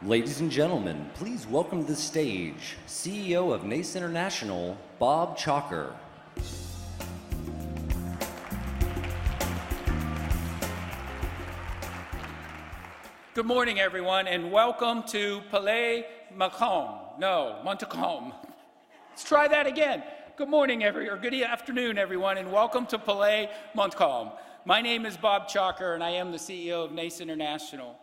Ladies and gentlemen, please welcome to the stage CEO of NACE International, Bob Chalker. Good morning, everyone, and welcome to Palais Macomb. No, Montcalm. Let's try that again. Good morning, or good afternoon, everyone, and welcome to Palais Montcalm. My name is Bob Chalker, and I am the CEO of NACE International.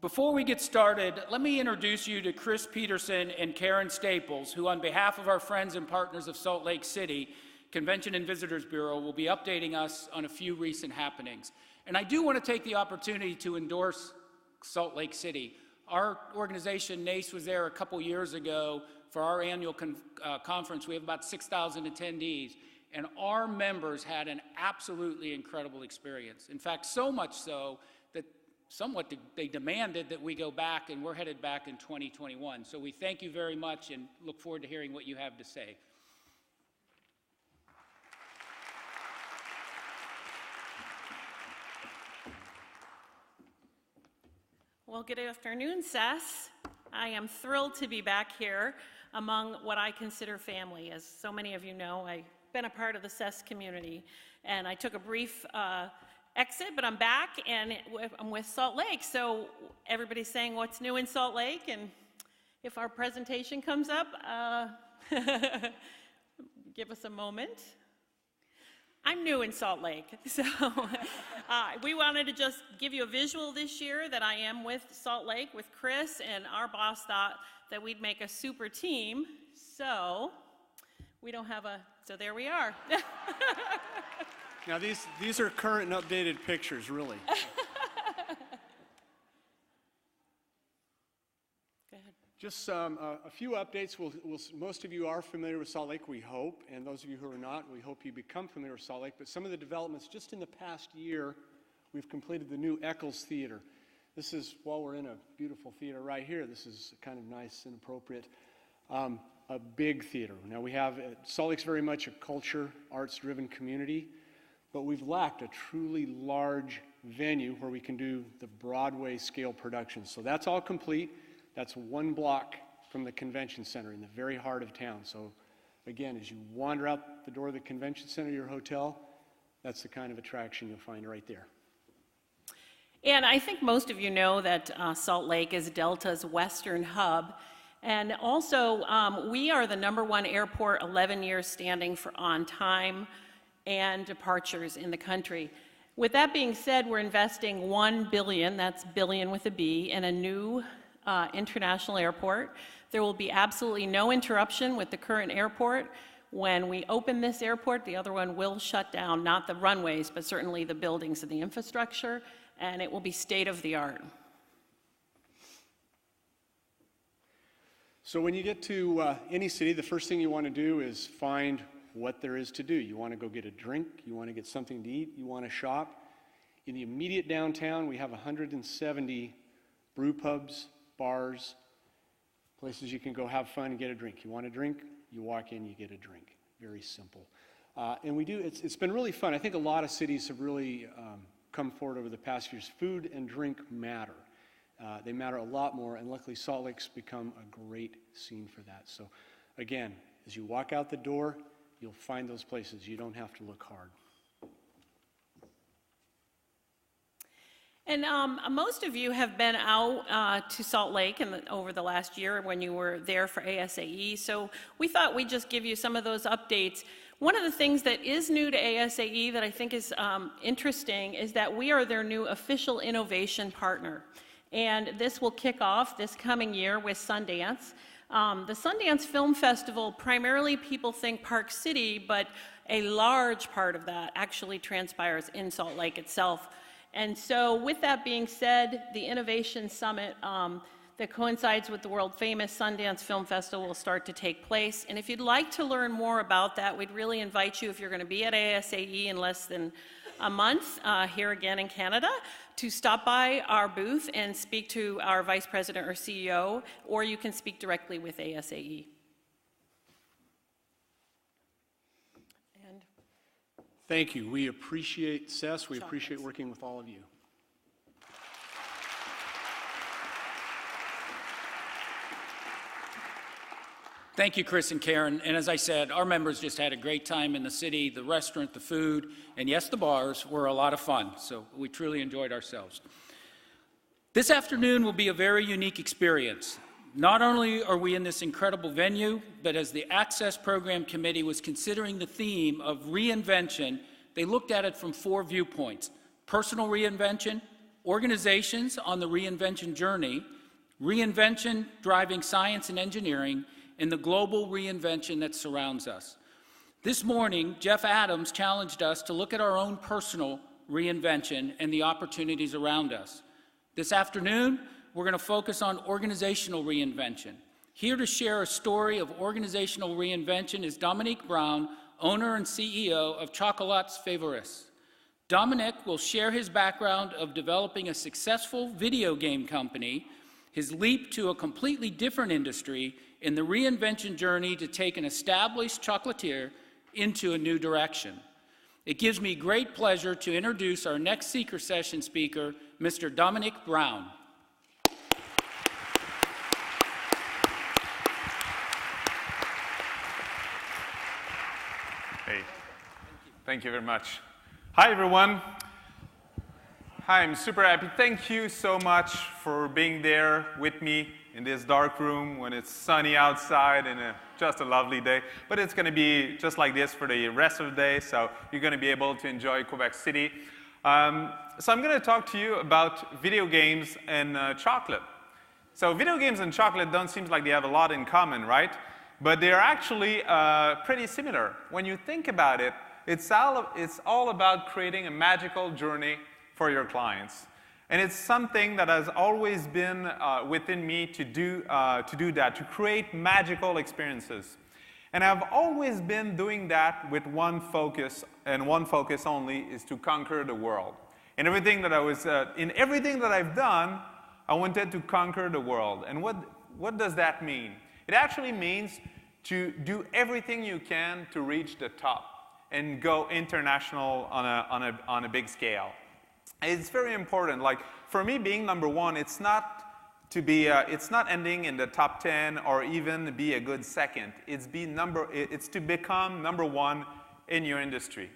Before we get started, let me introduce you to Chris Peterson and Karen Staples, who on behalf of our friends and partners of Salt Lake City Convention and Visitors Bureau will be updating us on a few recent happenings. And I do want to take the opportunity to endorse Salt Lake City. Our organization, NACE, was there a couple years ago for our annual conference. We have about 6,000 attendees, and our members had an absolutely incredible experience. In fact, so much so that somewhat they demanded that we go back, and we're headed back in 2021. So we thank you very much and look forward to hearing what you have to say. Well, good afternoon, SEEKER. I am thrilled to be back here among what I consider family. As so many of you know, I've been a part of the SEEKER community, and I took a brief exit, but I'm back, and I'm with Salt Lake. So everybody's saying, what's new in Salt Lake? And if our presentation comes up, give us a moment. I'm new in Salt Lake, so we wanted to just give you a visual this year that I am with Salt Lake, with Chris, and our boss thought that we'd make a super team, so we don't have a, so there we are. Now these are current and updated pictures, really. Go ahead. Just a few updates. Most of you are familiar with Salt Lake, we hope, and those of you who are not, we hope you become familiar with Salt Lake. But some of the developments, just in the past year, we've completed the new ACCESSE Theater. This is, while we're in a beautiful theater right here, this is kind of nice and appropriate. A big theater. Now we have, Salt Lake's very much a culture, arts-driven community, but we've lacked a truly large venue where we can do the Broadway scale productions. So that's all complete. That's one block from the convention center in the very heart of town. So again, as you wander out the door of the convention center, your hotel, that's the kind of attraction you'll find right there. And I think most of you know that Salt Lake is Delta's western hub. And also, we are the #1 airport, 11 years standing for on time and departures in the country. With that being said, we're investing $1 billion, that's billion with a B, in a new international airport. There will be absolutely no interruption with the current airport. When we open this airport, the other one will shut down, not the runways, but certainly the buildings and the infrastructure, and it will be state-of-the-art. So when you get to any city, the first thing you want to do is find what there is to do. You want to go get a drink, you want to get something to eat, you want to shop. In the immediate downtown, we have 170 brew pubs, bars, places you can go have fun and get a drink. You want a drink, you walk in, you get a drink. Very simple. And we do, it's been really fun. I think a lot of cities have really come forward over the past few years. Food and drink matter. They matter a lot more, and luckily Salt Lake's become a great scene for that. So again, as you walk out the door, you'll find those places. You don't have to look hard. And most of you have been out to Salt Lake over the last year when you were there for ASAE, so we thought we'd just give you some of those updates. One of the things that is new to ASAE that I think is interesting is that we are their new official innovation partner. And this will kick off this coming year with Sundance. The Sundance Film Festival, primarily people think Park City, but a large part of that actually transpires in Salt Lake itself. And so with that being said, the Innovation Summit that coincides with the world-famous Sundance Film Festival will start to take place. And if you'd like to learn more about that, we'd really invite you, if you're going to be at ASAE in less than a month, here again in Canada, to stop by our booth and speak to our Vice President or CEO, or you can speak directly with ASAE. Thank you. We appreciate SES. We appreciate working with all of you. Thank you, Chris and Karen. And as I said, our members just had a great time in the city. The restaurant, the food, and yes, the bars were a lot of fun. So we truly enjoyed ourselves. This afternoon will be a very unique experience. Not only are we in this incredible venue, but as the Access Program Committee was considering the theme of reinvention, they looked at it from 4 viewpoints: personal reinvention, organizations on the reinvention journey, reinvention driving science and engineering, and the global reinvention that surrounds us. This morning, Jeff Adams challenged us to look at our own personal reinvention and the opportunities around us. This afternoon, we're going to focus on organizational reinvention. Here to share a story of organizational reinvention is Dominique Brown, owner and CEO of Chocolats Favoris. Dominique will share his background of developing a successful video game company, his leap to a completely different industry, in the reinvention journey to take an established chocolatier into a new direction. It gives me great pleasure to introduce our next Seeker Session speaker, Mr. Dominique Brown. Hey, thank you very much. Hi, everyone. Hi, I'm super happy. Thank you so much for being there with me in this dark room when it's sunny outside and just a lovely day. But it's going to be just like this for the rest of the day, so you're going to be able to enjoy Quebec City. So I'm going to talk to you about video games and chocolate. So video games and chocolate don't seem like they have a lot in common, right? But they're actually pretty similar. When you think about it, it's all about creating a magical journey for your clients. And it's something that has always been within me to do that, to create magical experiences. And I've always been doing that with one focus, and one focus only, is to conquer the world. In everything that I've done, I wanted to conquer the world. And what does that mean? It actually means to do everything you can to reach the top and go international on a big scale. It's very important. Like, for me, being number one, it's not ending in the top 10 or even be a good second. It's to become number one in your industry.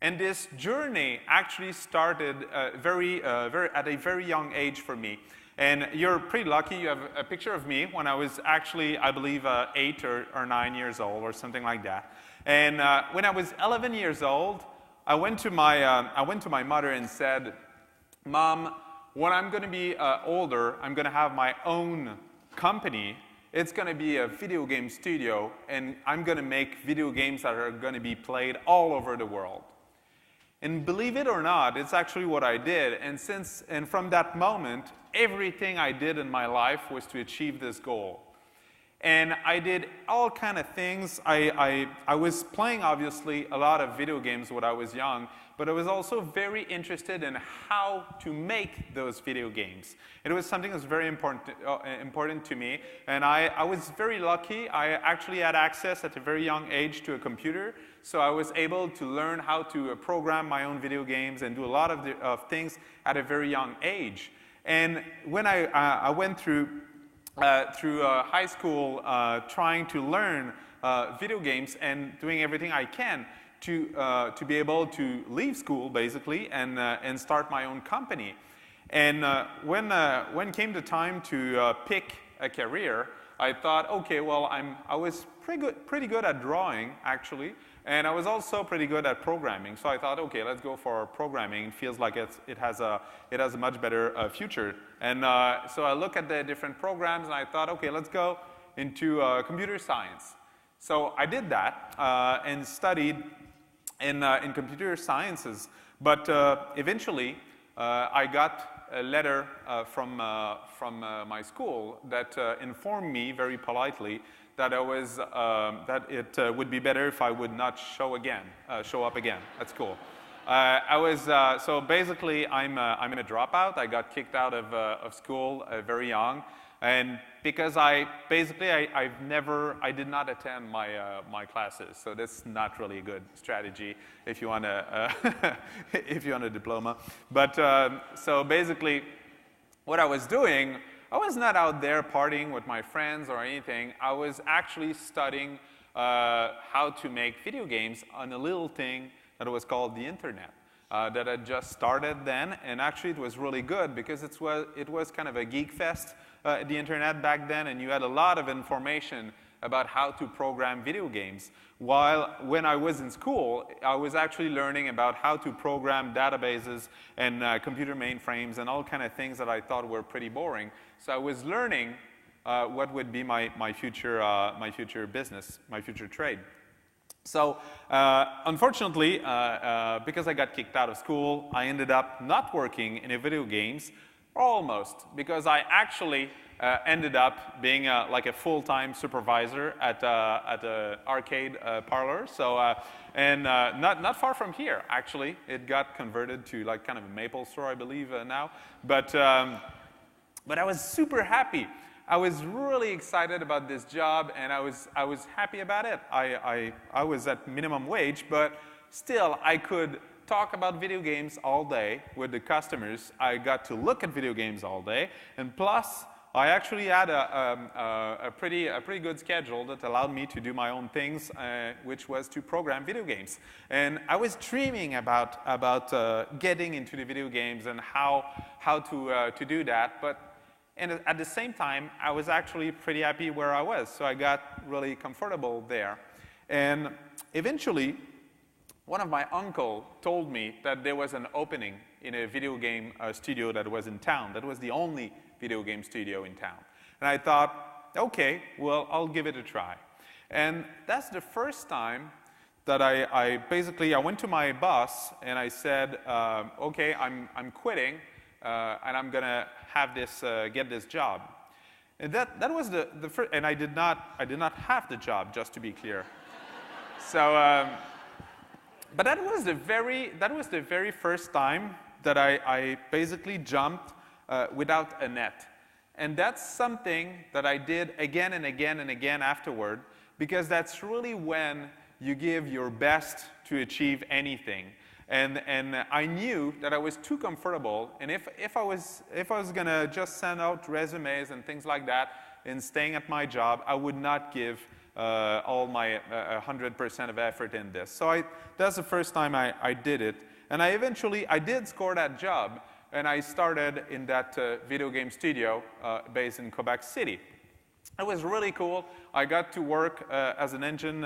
And this journey actually started at a very young age for me. And you're pretty lucky. You have a picture of me when I was actually, I believe, 8 or 9 years old or something like that. And when I was 11 years old, I went to my mother and said, "Mom, when I'm going to be older, I'm going to have my own company. It's going to be a video game studio, and I'm going to make video games that are going to be played all over the world." And believe it or not, it's actually what I did. And from that moment, everything I did in my life was to achieve this goal. And I did all kind of things. I was playing, obviously, a lot of video games when I was young, but I was also very interested in how to make those video games. It was something that was very important to me. And I was very lucky. I actually had access at a very young age to a computer, so I was able to learn how to program my own video games and do a lot of things at a very young age. And when I went through high school trying to learn video games and doing everything I can to be able to leave school, basically, and start my own company. And when came the time to pick a career, I thought, okay, well, I was pretty good at drawing, actually, and I was also pretty good at programming. So I thought, okay, let's go for programming. It feels like it has a much better future. And so I looked at the different programs, and I thought, okay, let's go into computer science. So I did that and studied in computer sciences. But eventually, I got a letter from my school that informed me very politely that it would be better if I would not show up again. That's cool. So basically, I'm a dropout. I got kicked out of school very young, and because I did not attend my classes. So that's not really a good strategy if you want a diploma. But so basically, what I was doing, I was not out there partying with my friends or anything. I was actually studying how to make video games on a little thing that was called the internet. That had just started then, and actually it was really good because it was kind of a geek fest, the internet back then, and you had a lot of information about how to program video games. While when I was in school, I was actually learning about how to program databases and computer mainframes and all kind of things that I thought were pretty boring. So I was learning what would be my future business, my future trade. So unfortunately, because I got kicked out of school, I ended up not working in video games, almost, because I actually ended up being like a full-time supervisor at an arcade parlor. So, not far from here, actually. It got converted to like kind of a Maple store, I believe, now. But I was super happy. I was really excited about this job, and I was happy about it. I was at minimum wage, but still, I could talk about video games all day with the customers. I got to look at video games all day, and plus, I actually had a pretty good schedule that allowed me to do my own things, which was to program video games. And I was dreaming about getting into the video games and how to do that, and at the same time, I was actually pretty happy where I was, so I got really comfortable there. And eventually, one of my uncles told me that there was an opening in a video game studio that was in town. That was the only video game studio in town. And I thought, okay, well, I'll give it a try. And that's the first time that I basically went to my boss and I said, okay, I'm quitting, and I'm going to have this, get this job. And that was the first, and I did not have the job, just to be clear. So, but that was the very first time that I basically jumped without a net. And that's something that I did again and again and again afterward, because that's really when you give your best to achieve anything. And I knew that I was too comfortable, and if I was gonna just send out resumes and things like that and staying at my job, I would not give all my 100% of effort in this. So that's the first time I did it, and I did score that job, and I started in that video game studio based in Quebec City. It was really cool. I got to work as an engine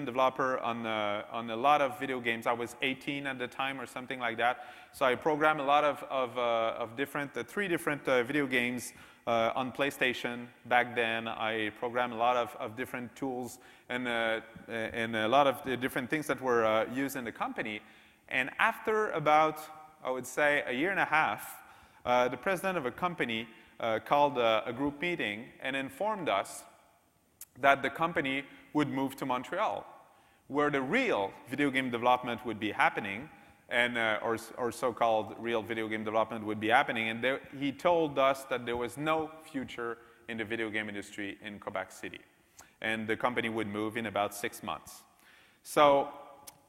developer on a lot of video games. I was 18 at the time or something like that. So I programmed a lot of different, 3 different video games on PlayStation back then. I programmed a lot of different tools and a lot of the different things that were used in the company. And after about, I would say, a year and a half, the president of a company called a group meeting and informed us that the company would move to Montreal, where the real video game development would be happening, and or so-called real video game development would be happening. And he told us that there was no future in the video game industry in Quebec City, and the company would move in about 6 months. So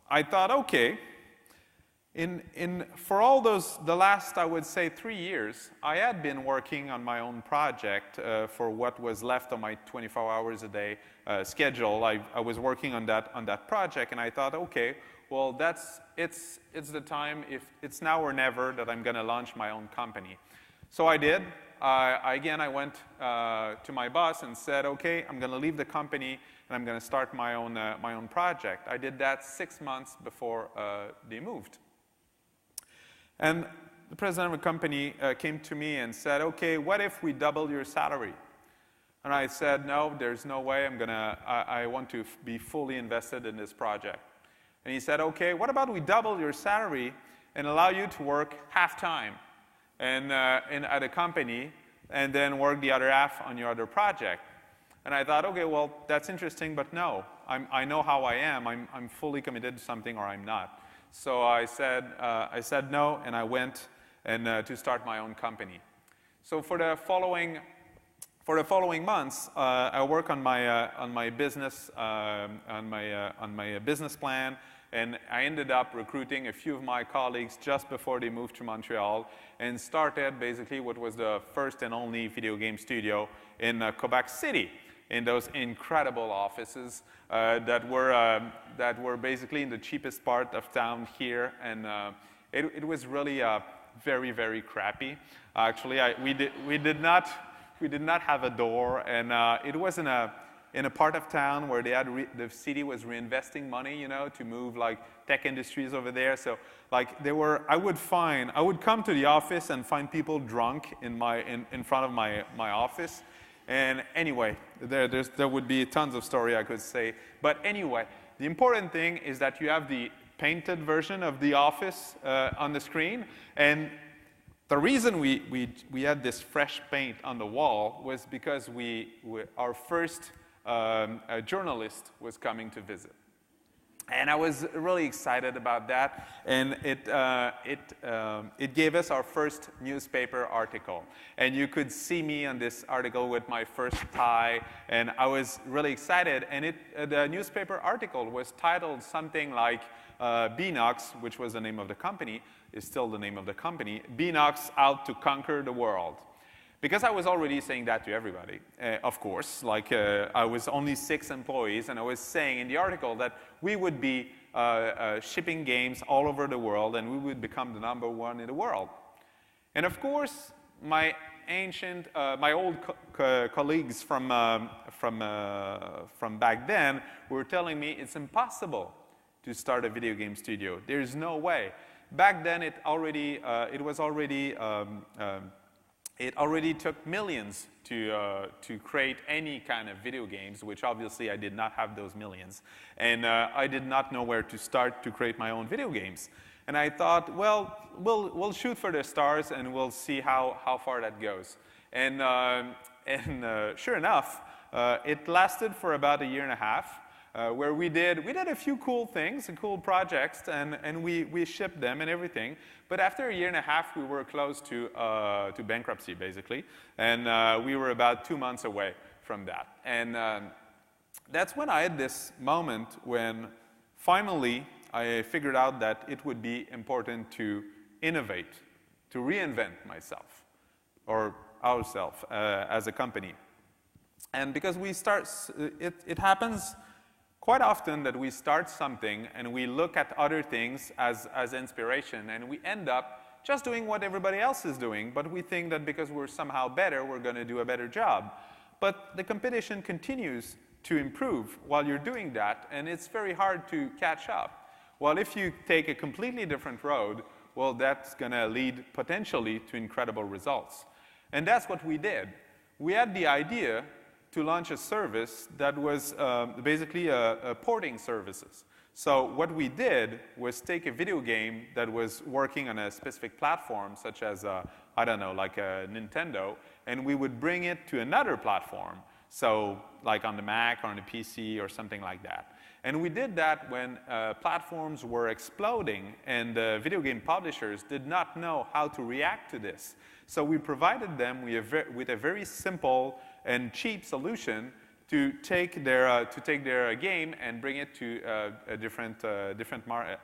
I thought, okay. For all the last, I would say, 3 years, I had been working on my own project for what was left of my 24 hours a day schedule. I was working on that project, and I thought, okay, well, it's the time, if it's now or never, that I'm going to launch my own company. So I did. Again, I went to my boss and said, okay, I'm going to leave the company, and I'm going to start my own project. I did that 6 months before they moved. And the president of the company came to me and said, okay, what if we double your salary? And I said, no, there's no way. I want to be fully invested in this project. And he said, okay, what about we double your salary and allow you to work half-time at a company and then work the other half on your other project? And I thought, okay, well, that's interesting, but no. I know how I am. I'm fully committed to something or I'm not. So I said no, and I went to start my own company. So for the following months, I work on my business business plan And I ended up recruiting a few of my colleagues just before they moved to Montreal and started basically what was the first and only video game studio in Quebec City, in those incredible offices that were basically in the cheapest part of town here. And it was really very, very crappy. Actually, we did not have a door, and it was in a part of town where the city was reinvesting money, you know, to move like tech industries over there. So like I would come to the office and find people drunk in front of my office. And anyway, there would be tons of story I could say. But anyway, the important thing is that you have the painted version of the office on the screen. And the reason we had this fresh paint on the wall was because our first journalist was coming to visit. And I was really excited about that, and it gave us our first newspaper article. And you could see me on this article with my first tie, and I was really excited. And the newspaper article was titled something like Beanox, which was the name of the company, is still the name of the company, Beanox out to conquer the world. Because I was already saying that to everybody, of course. Like, I was only 6 employees, and I was saying in the article that we would be shipping games all over the world, and we would become the #1 in the world. And of course, my old colleagues from back then were telling me it's impossible to start a video game studio. There's no way. Back then, it already took millions to create any kind of video games, which obviously I did not have those millions. And I did not know where to start to create my own video games. And I thought, well, we'll shoot for the stars and we'll see how far that goes. And sure enough, it lasted for about 1.5 years. Where we did a few cool things and cool projects, and we shipped them and everything. But after 1.5 years, we were close to bankruptcy, basically. And we were about 2 months away from that. And that's when I had this moment when finally I figured out that it would be important to innovate, to reinvent myself, or ourselves as a company. And because it happens quite often that we start something and we look at other things as inspiration, and we end up just doing what everybody else is doing, but we think that because we're somehow better, we're going to do a better job. But the competition continues to improve while you're doing that, and it's very hard to catch up. Well, if you take a completely different road, well, that's going to lead potentially to incredible results. And that's what we did. We had the idea to launch a service that was basically porting services. So what we did was take a video game that was working on a specific platform, such as, I don't know, like a Nintendo, and we would bring it to another platform, so like on the Mac or on the PC or something like that. And we did that when platforms were exploding and video game publishers did not know how to react to this. So we provided them with a very simple and cheap solution to take their game and bring it to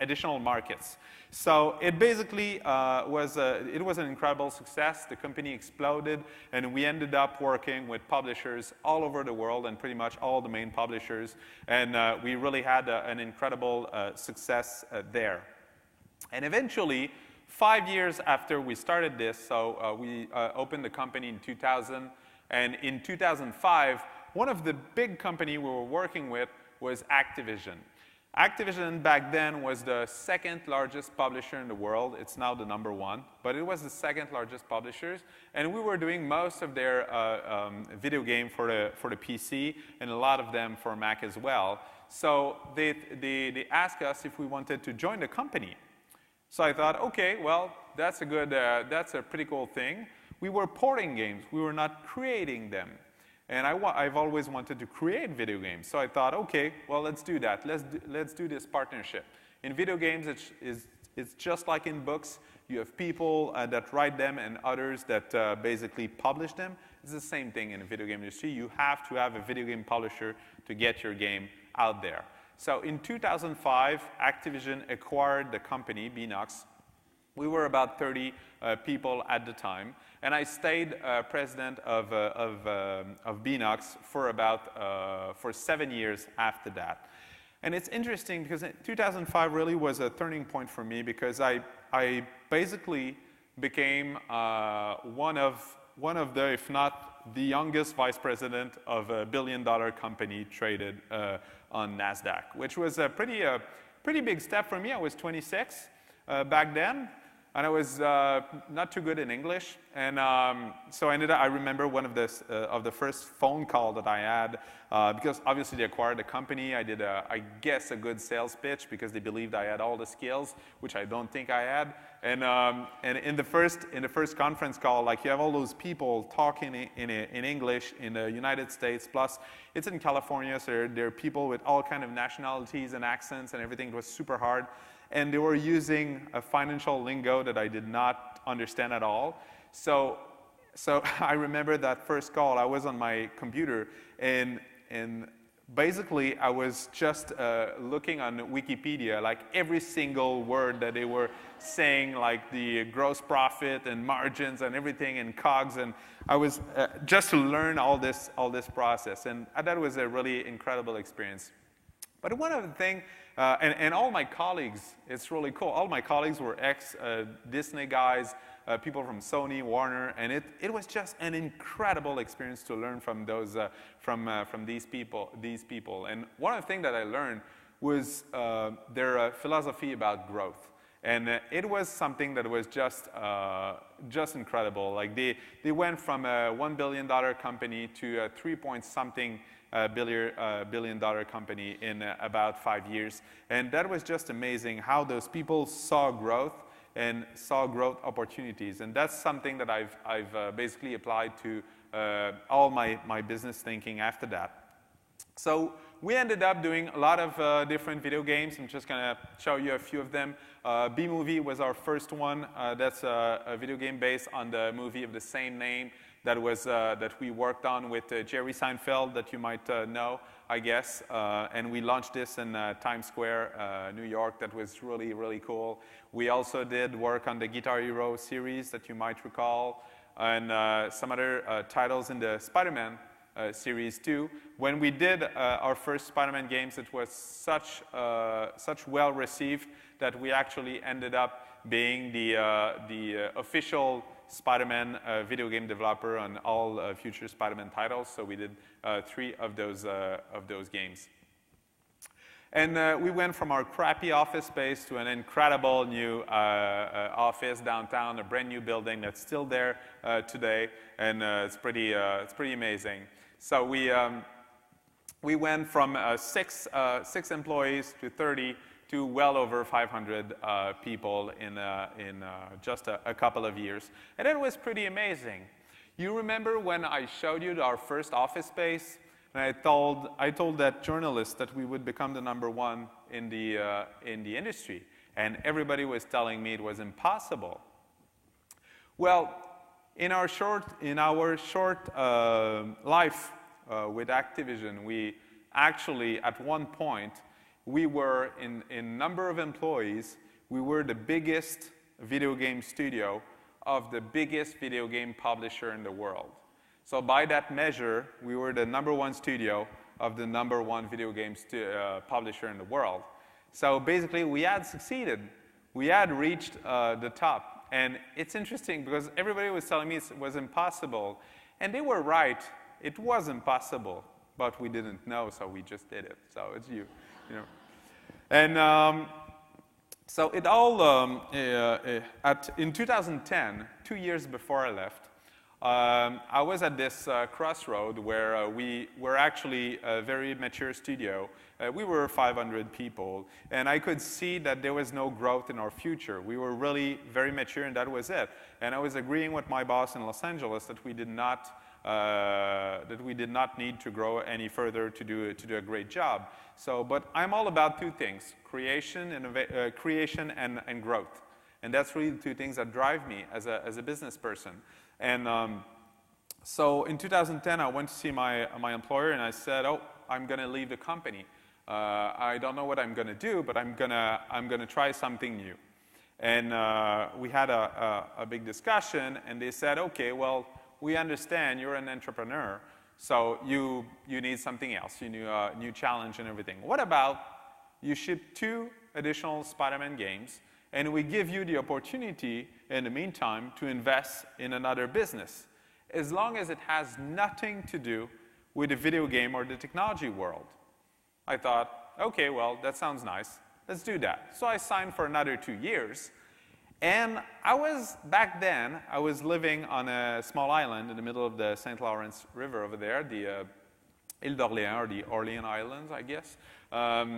additional markets. So it basically was an incredible success. The company exploded, and we ended up working with publishers all over the world, and pretty much all the main publishers. And we really had an incredible success there. And eventually, 5 years after we started this, so we opened the company in 2000. And in 2005, one of the big companies we were working with was Activision. Activision back then was the 2nd largest publisher in the world. It's now the #1, but it was the 2nd largest publisher. And we were doing most of their video game for the PC, and a lot of them for Mac as well. So they asked us if we wanted to join the company. So I thought, okay, well, that's a pretty cool thing. We were porting games. We were not creating them. And I've always wanted to create video games. So I thought, okay, well, let's do that. Let's do this partnership. In video games, it's just like in books. You have people that write them and others that basically publish them. It's the same thing in the video game industry. You have to have a video game publisher to get your game out there. So in 2005, Activision acquired the company, Beenox. We were about 30 people at the time, and I stayed president of Beenox for 7 years after that. And it's interesting because 2005 really was a turning point for me because I basically became one of the, if not the youngest vice president of a billion-dollar company traded on NASDAQ, which was a pretty big step for me. I was 26 back then. And I was not too good in English, and so I remember one of the first phone call that I had, because obviously they acquired the company. I did, I guess, a good sales pitch because they believed I had all the skills, which I don't think I had. And in the first conference call, like you have all those people talking in English in the United States, plus it's in California, so there are people with all kind of nationalities and accents and everything. It was super hard. And they were using a financial lingo that I did not understand at all. So I remember that first call, I was on my computer, and basically I was just looking on Wikipedia, like every single word that they were saying, like the gross profit and margins and everything and COGS, and I was just to learn all this process. And that was a really incredible experience. But one other thing, and all my colleagues, it's really cool. All my colleagues were ex-Disney guys, people from Sony, Warner, and it was just an incredible experience to learn from those, from these people. And one of the things that I learned was their philosophy about growth. And it was something that was just incredible. Like they went from a $1 billion company to a 3-point-something billion-dollar company in about 5 years. And that was just amazing how those people saw growth and saw growth opportunities. And that's something that I've basically applied to all my business thinking after that. So we ended up doing a lot of different video games. I'm just going to show you a few of them. B-Movie was our first one. That's a video game based on the movie of the same name that we worked on with Jerry Seinfeld, that you might know, I guess. And we launched this in Times Square, New York. That was really, really cool. We also did work on the Guitar Hero series that you might recall, and some other titles in the Spider-Man series too. When we did our first Spider-Man games, it was such well received that we actually ended up being the official Spider-Man video game developer on all future Spider-Man titles. So we did 3 of those games. And we went from our crappy office space to an incredible new office downtown, a brand new building that's still there today, and it's pretty amazing. So we went from 6 employees to 30 to well over 500 people in just a couple of years. And it was pretty amazing. You remember when I showed you our first office space, and I told that journalist that we would become the #1 in the industry, and everybody was telling me it was impossible. Well, in our short life with Activision, we actually at one point, we were, in number of employees, we were the biggest video game studio of the biggest video game publisher in the world. So by that measure, we were the #1 studio of the #1 video game publisher in the world. So basically, we had succeeded. We had reached the top. And it's interesting because everybody was telling me it was impossible. And they were right. It was impossible. But we didn't know, so we just did it. So it's you know. And so it all, in 2010, 2 years before I left, I was at this crossroad where we were actually a very mature studio. We were 500 people, and I could see that there was no growth in our future. We were really very mature, and that was it. And I was agreeing with my boss in Los Angeles that we did not need to grow any further to do a great job. So, but I'm all about 2 things: creation and growth. And that's really the 2 things that drive me as a business person. And so in 2010, I went to see my employer, and I said, "Oh, I'm going to leave the company. I don't know what I'm going to do, but I'm gonna try something new. And we had a big discussion, and they said, okay, well, we understand you're an entrepreneur, so you need something else. You need a new challenge and everything. What about you ship 2 additional Spider-Man games, and we give you the opportunity in the meantime to invest in another business, as long as it has nothing to do with the video game or the technology world. I thought, okay, well, that sounds nice. Let's do that. So I signed for another 2 years. And back then, I was living on a small island in the middle of the St. Lawrence River over there, the Île d'Orléans, or the Orleans Islands, I guess,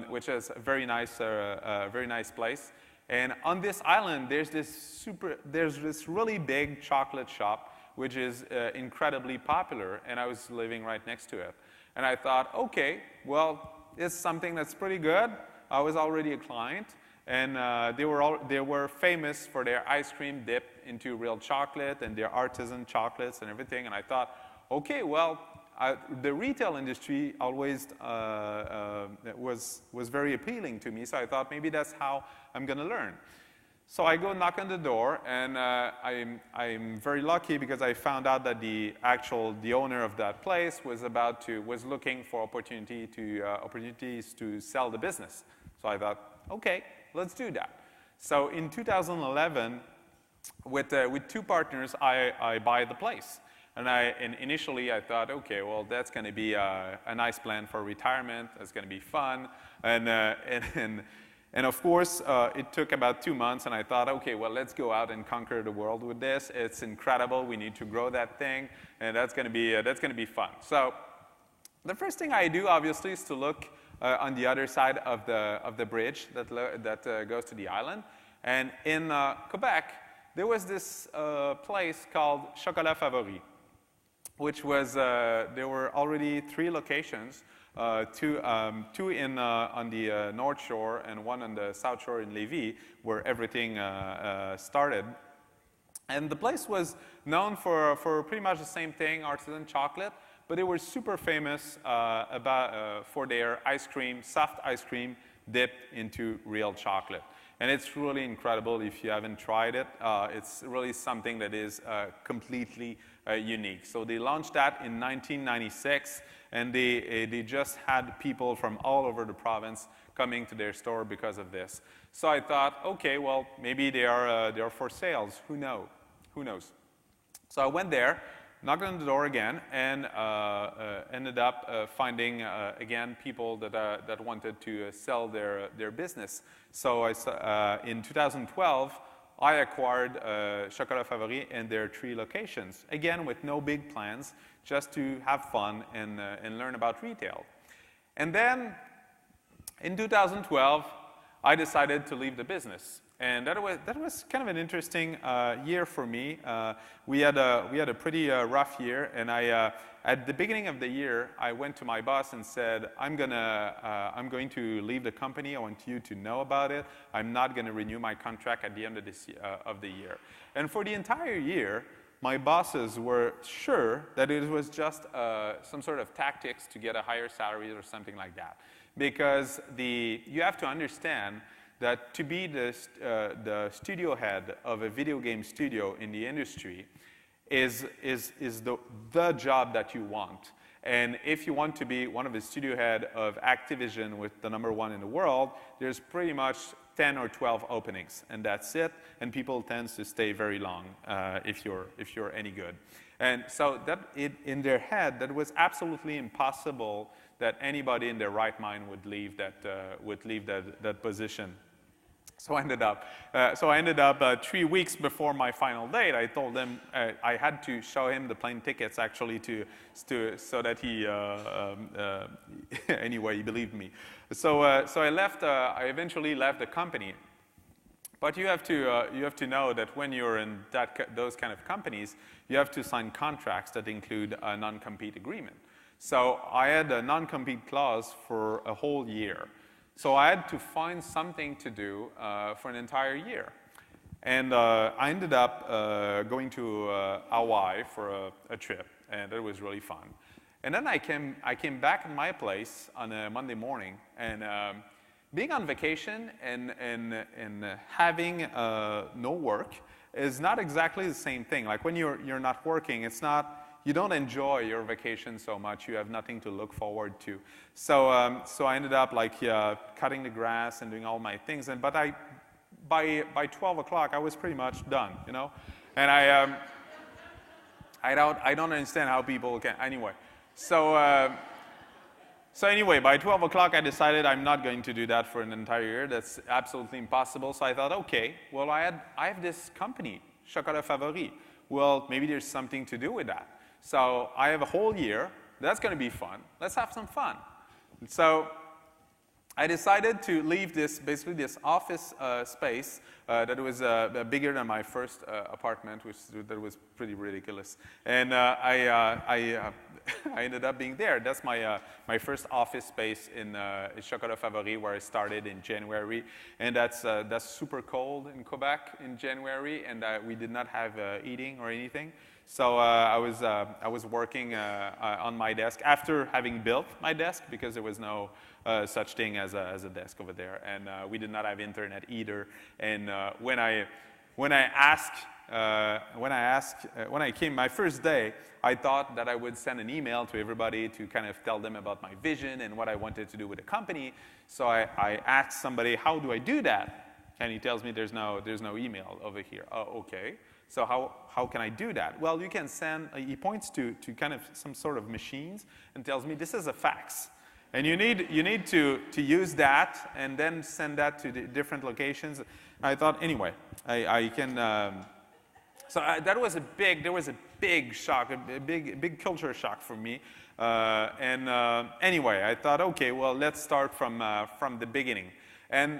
which is a very nice place. And on this island, there's this really big chocolate shop, which is incredibly popular, and I was living right next to it. And I thought, okay, well, it's something that's pretty good. I was already a client, and they were famous for their ice cream dip into real chocolate and their artisan chocolates and everything. And I thought, okay, well, the retail industry always was very appealing to me. So I thought maybe that's how I'm going to learn. So I go knock on the door, and I'm very lucky because I found out that the owner of that place was looking for opportunities to sell the business. So I thought, okay, let's do that. So in 2011, with 2 partners, I buy the place. And initially I thought, okay, well, that's going to be a nice plan for retirement. It's going to be fun. And of course, it took about 2 months, and I thought, okay, well, let's go out and conquer the world with this. It's incredible. We need to grow that thing, and that's going to be fun. So the first thing I do, obviously, is to look on the other side of the bridge that goes to the island. And in Quebec, there was this place called Chocolat Favori, which was there were already 3 locations. 2 on the North Shore and 1 on the South Shore in Lévis, where everything started. And the place was known for pretty much the same thing, artisan chocolate, but they were super famous for their ice cream, soft ice cream, dipped into real chocolate. And it's really incredible if you haven't tried it. It's really something that is completely unique. So they launched that in 1996, and they just had people from all over the province coming to their store because of this. So I thought, okay, well, maybe they are for sales. Who knows? So I went there, knocked on the door again, and ended up finding, again, people that wanted to sell their business. So in 2012, I acquired Chocolat Favori in their 3 locations, again, with no big plans, just to have fun and learn about retail. And then, in 2012, I decided to leave the business. And that was kind of an interesting year for me. We had a pretty rough year, and at the beginning of the year, I went to my boss and said, I'm going to leave the company. I want you to know about it. I'm not going to renew my contract at the end of the year. And for the entire year, my bosses were sure that it was just some sort of tactics to get a higher salary or something like that. Because you have to understand that to be the studio head of a video game studio in the industry is the job that you want. And if you want to be one of the studio head of Activision with the #1 in the world, there's pretty much 10 or 12 openings, and that's it. And people tend to stay very long if you're any good. And so in their head, that was absolutely impossible that anybody in their right mind would leave that position. So I ended up 3 weeks before my final date. I told them I had to show him the plane tickets actually so that he anyway he believed me. So I left. I eventually left the company. But you have to know that when you're in those kind of companies, you have to sign contracts that include a non-compete agreement. So I had a non-compete clause for a whole year. So I had to find something to do for an entire year. And I ended up going to Hawaii for a trip, and it was really fun. And then I came back in my place on a Monday morning, and being on vacation and having no work is not exactly the same thing. Like when you're not working, it's not, you don't enjoy your vacation so much. You have nothing to look forward to. So I ended up like cutting the grass and doing all my things. But by 12 o'clock, I was pretty much done, you know. And I don't understand how people can. Anyway, so anyway, by 12 o'clock, I decided I'm not going to do that for an entire year. That's absolutely impossible. So I thought, okay, well, I have this company, Chocolat Favori. Well, maybe there's something to do with that. So I have a whole year. That's going to be fun. Let's have some fun. And so I decided to leave basically this office space that was bigger than my first apartment, that was pretty ridiculous. And I ended up being there. That's my first office space in Chocolat Favori, where I started in January. And that's super cold in Quebec in January, and we did not have heating or anything. So I was working on my desk after having built my desk, because there was no such thing as a desk over there, and we did not have internet either. And when I came my first day, I thought that I would send an email to everybody to kind of tell them about my vision and what I wanted to do with the company. So I asked somebody, how do I do that? And he tells me there's no email over here. Oh, okay. So how can I do that? Well, you can send, he points to kind of some sort of machines and tells me this is a fax. And you need to use that and then send that to the different locations. I thought, anyway, I can, there was a big shock, a big culture shock for me. Anyway, I thought, okay, well, let's start from the beginning. And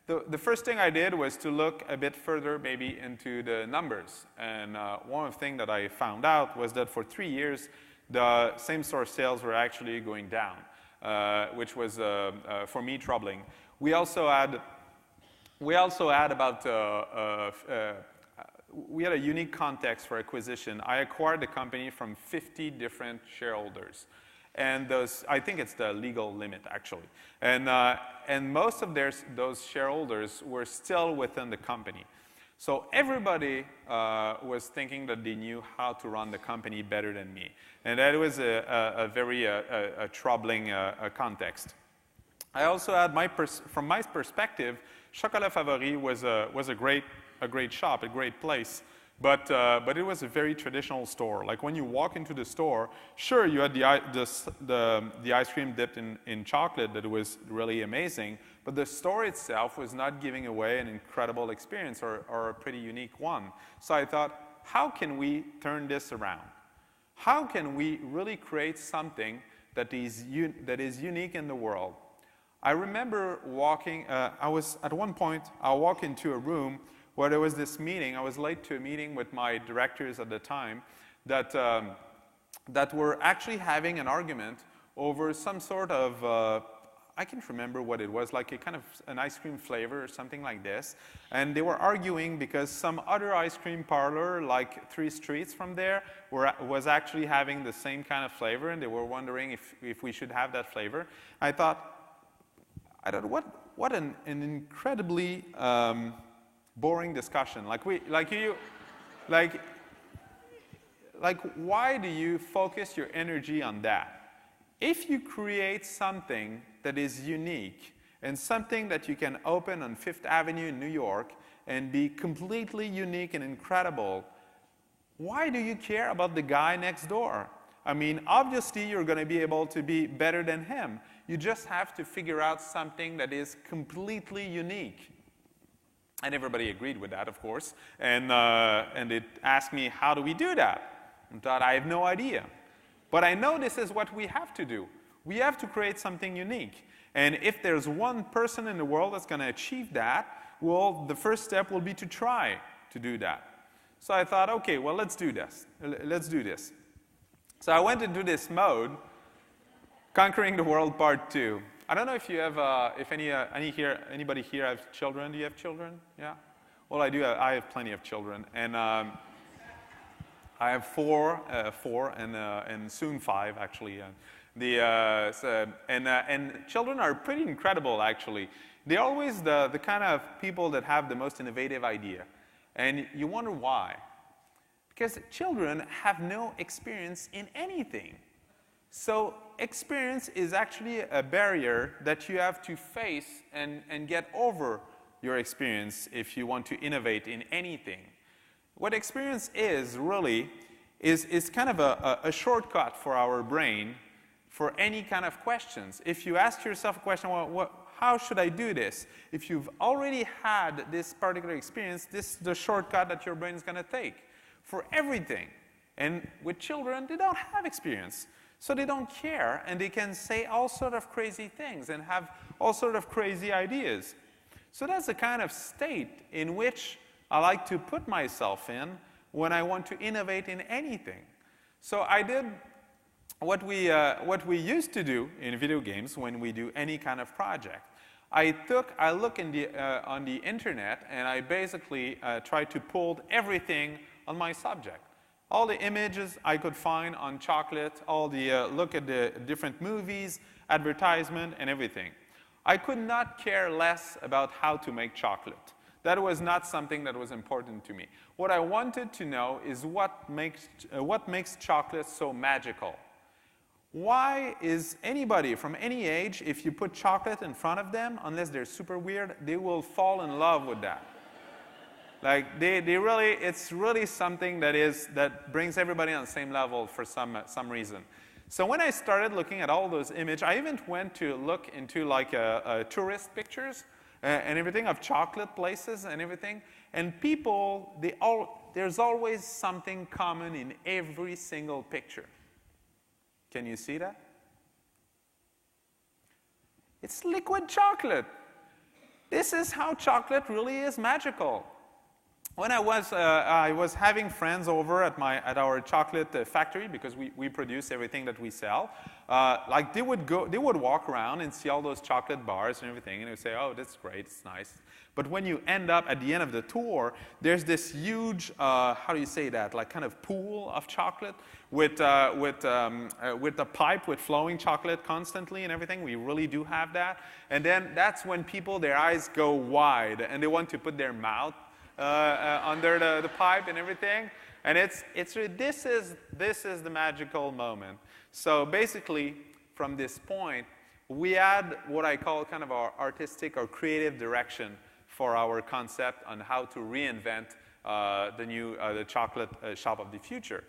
the first thing I did was to look a bit further maybe into the numbers. And one of the things that I found out was that for 3 years, the same-store sales were actually going down, which was, for me, troubling. We also had we had a unique context for acquisition. I acquired the company from 50 different shareholders. And I think it's the legal limit, actually. And most of those shareholders were still within the company. So everybody was thinking that they knew how to run the company better than me. And that was a very troubling context. I also had, from my perspective, Chocolat Favori was a great shop, a great place. But it was a very traditional store. Like when you walk into the store, sure, you had the ice cream dipped in chocolate that was really amazing, but the store itself was not giving away an incredible experience or a pretty unique one. So I thought, how can we turn this around? How can we really create something that is unique in the world? I remember walking, at one point, I walked into a room where there was this meeting. I was late to a meeting with my directors at the time that were actually having an argument over some sort of, I can't remember what it was, like a kind of an ice cream flavor or something like this. And they were arguing because some other ice cream parlor, like 3 streets from there, was actually having the same kind of flavor, and they were wondering if we should have that flavor. I thought, what an incredibly boring discussion. Why do you focus your energy on that? If you create something that is unique and something that you can open on 5th Avenue in New York and be completely unique and incredible, why do you care about the guy next door? I mean, obviously, you're going to be able to be better than him. You just have to figure out something that is completely unique. And everybody agreed with that, of course. And it asked me, how do we do that? I thought, I have no idea. But I know this is what we have to do. We have to create something unique. And if there's one person in the world that's going to achieve that, well, the first step will be to try to do that. So I thought, okay, well, let's do this. Let's do this. So I went into this mode, Conquering the World Part 2. I don't know if you have, anybody here have children? Do you have children? Yeah? Well, I do. I have plenty of children. And I have four and soon 5, actually. And children are pretty incredible, actually. They're always the kind of people that have the most innovative idea. And you wonder why. Because children have no experience in anything. So experience is actually a barrier that you have to face and get over your experience if you want to innovate in anything. What experience is really is kind of a shortcut for our brain for any kind of questions. If you ask yourself a question, well, how should I do this? If you've already had this particular experience, this is the shortcut that your brain is going to take for everything. And with children, they don't have experience. So they don't care, and they can say all sort of crazy things and have all sort of crazy ideas. So that's the kind of state in which I like to put myself in when I want to innovate in anything. So I did what we used to do in video games when we do any kind of project. I look on the internet, and I basically try to pull everything on my subject. All the images I could find on chocolate, all the look at the different movies, advertisement, and everything. I could not care less about how to make chocolate. That was not something that was important to me. What I wanted to know is what makes chocolate so magical. Why is anybody from any age, if you put chocolate in front of them, unless they're super weird, they will fall in love with that? Like it's really something that brings everybody on the same level for some reason. So when I started looking at all those images, I even went to look into like tourist pictures and everything of chocolate places and everything. And people, there's always something common in every single picture. Can you see that? It's liquid chocolate. This is how chocolate really is magical. When I was having friends over at our chocolate factory, because we produce everything that we sell, like they would walk around and see all those chocolate bars and everything, and they would say, "Oh, that's great, it's nice." But when you end up at the end of the tour, there's this huge, how do you say that, like kind of pool of chocolate with a pipe with flowing chocolate constantly and everything. We really do have that. And then that's when their eyes go wide and they want to put their mouth under the pipe and everything. And this is the magical moment. So basically, from this point, we add what I call kind of our artistic or creative direction for our concept on how to reinvent the chocolate shop of the future.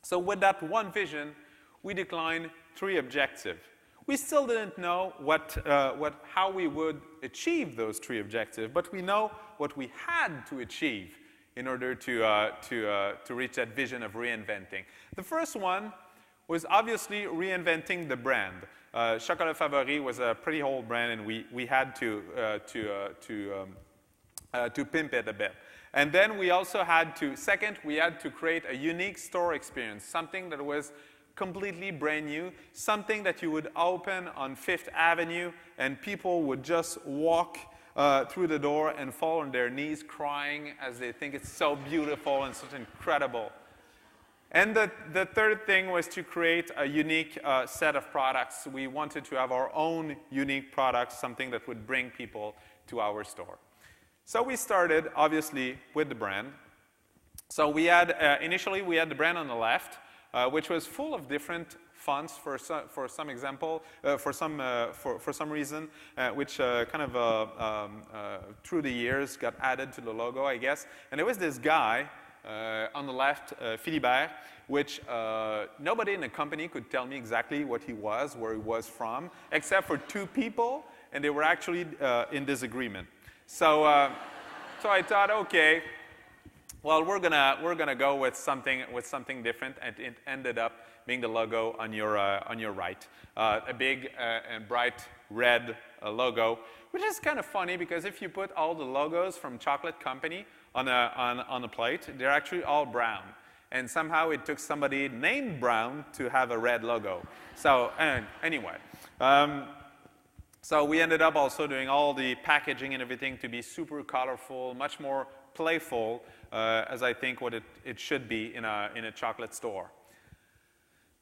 So with that one vision, we declined 3 objectives. We still didn't know how we would achieve those 3 objectives, but we know what we had to achieve in order to reach that vision of reinventing. The first one was obviously reinventing the brand. Chocolat Favori was a pretty old brand, and we had to pimp it a bit. And then we also had to, second, we had to create a unique store experience, something that was completely brand new, something that you would open on 5th Avenue and people would just walk through the door and fall on their knees crying as they think it's so beautiful and so incredible. And the third thing was to create a unique set of products. We wanted to have our own unique products, something that would bring people to our store. So we started, obviously, with the brand. So we had, initially, we had the brand on the left, which was full of different fonts for some example, for some reason, which kind of through the years got added to the logo, I guess. And there was this guy on the left, Philibert, which nobody in the company could tell me exactly what he was, where he was from, except for 2 people, and they were actually in disagreement. So I thought, okay, well, we're gonna go with something different, and it ended up being the logo on your right, a big and bright red logo, which is kind of funny because if you put all the logos from chocolate company on a plate, they're actually all brown, and somehow it took somebody named Brown to have a red logo. So anyway. So we ended up also doing all the packaging and everything to be super colorful, much more playful as I think what it should be in a chocolate store.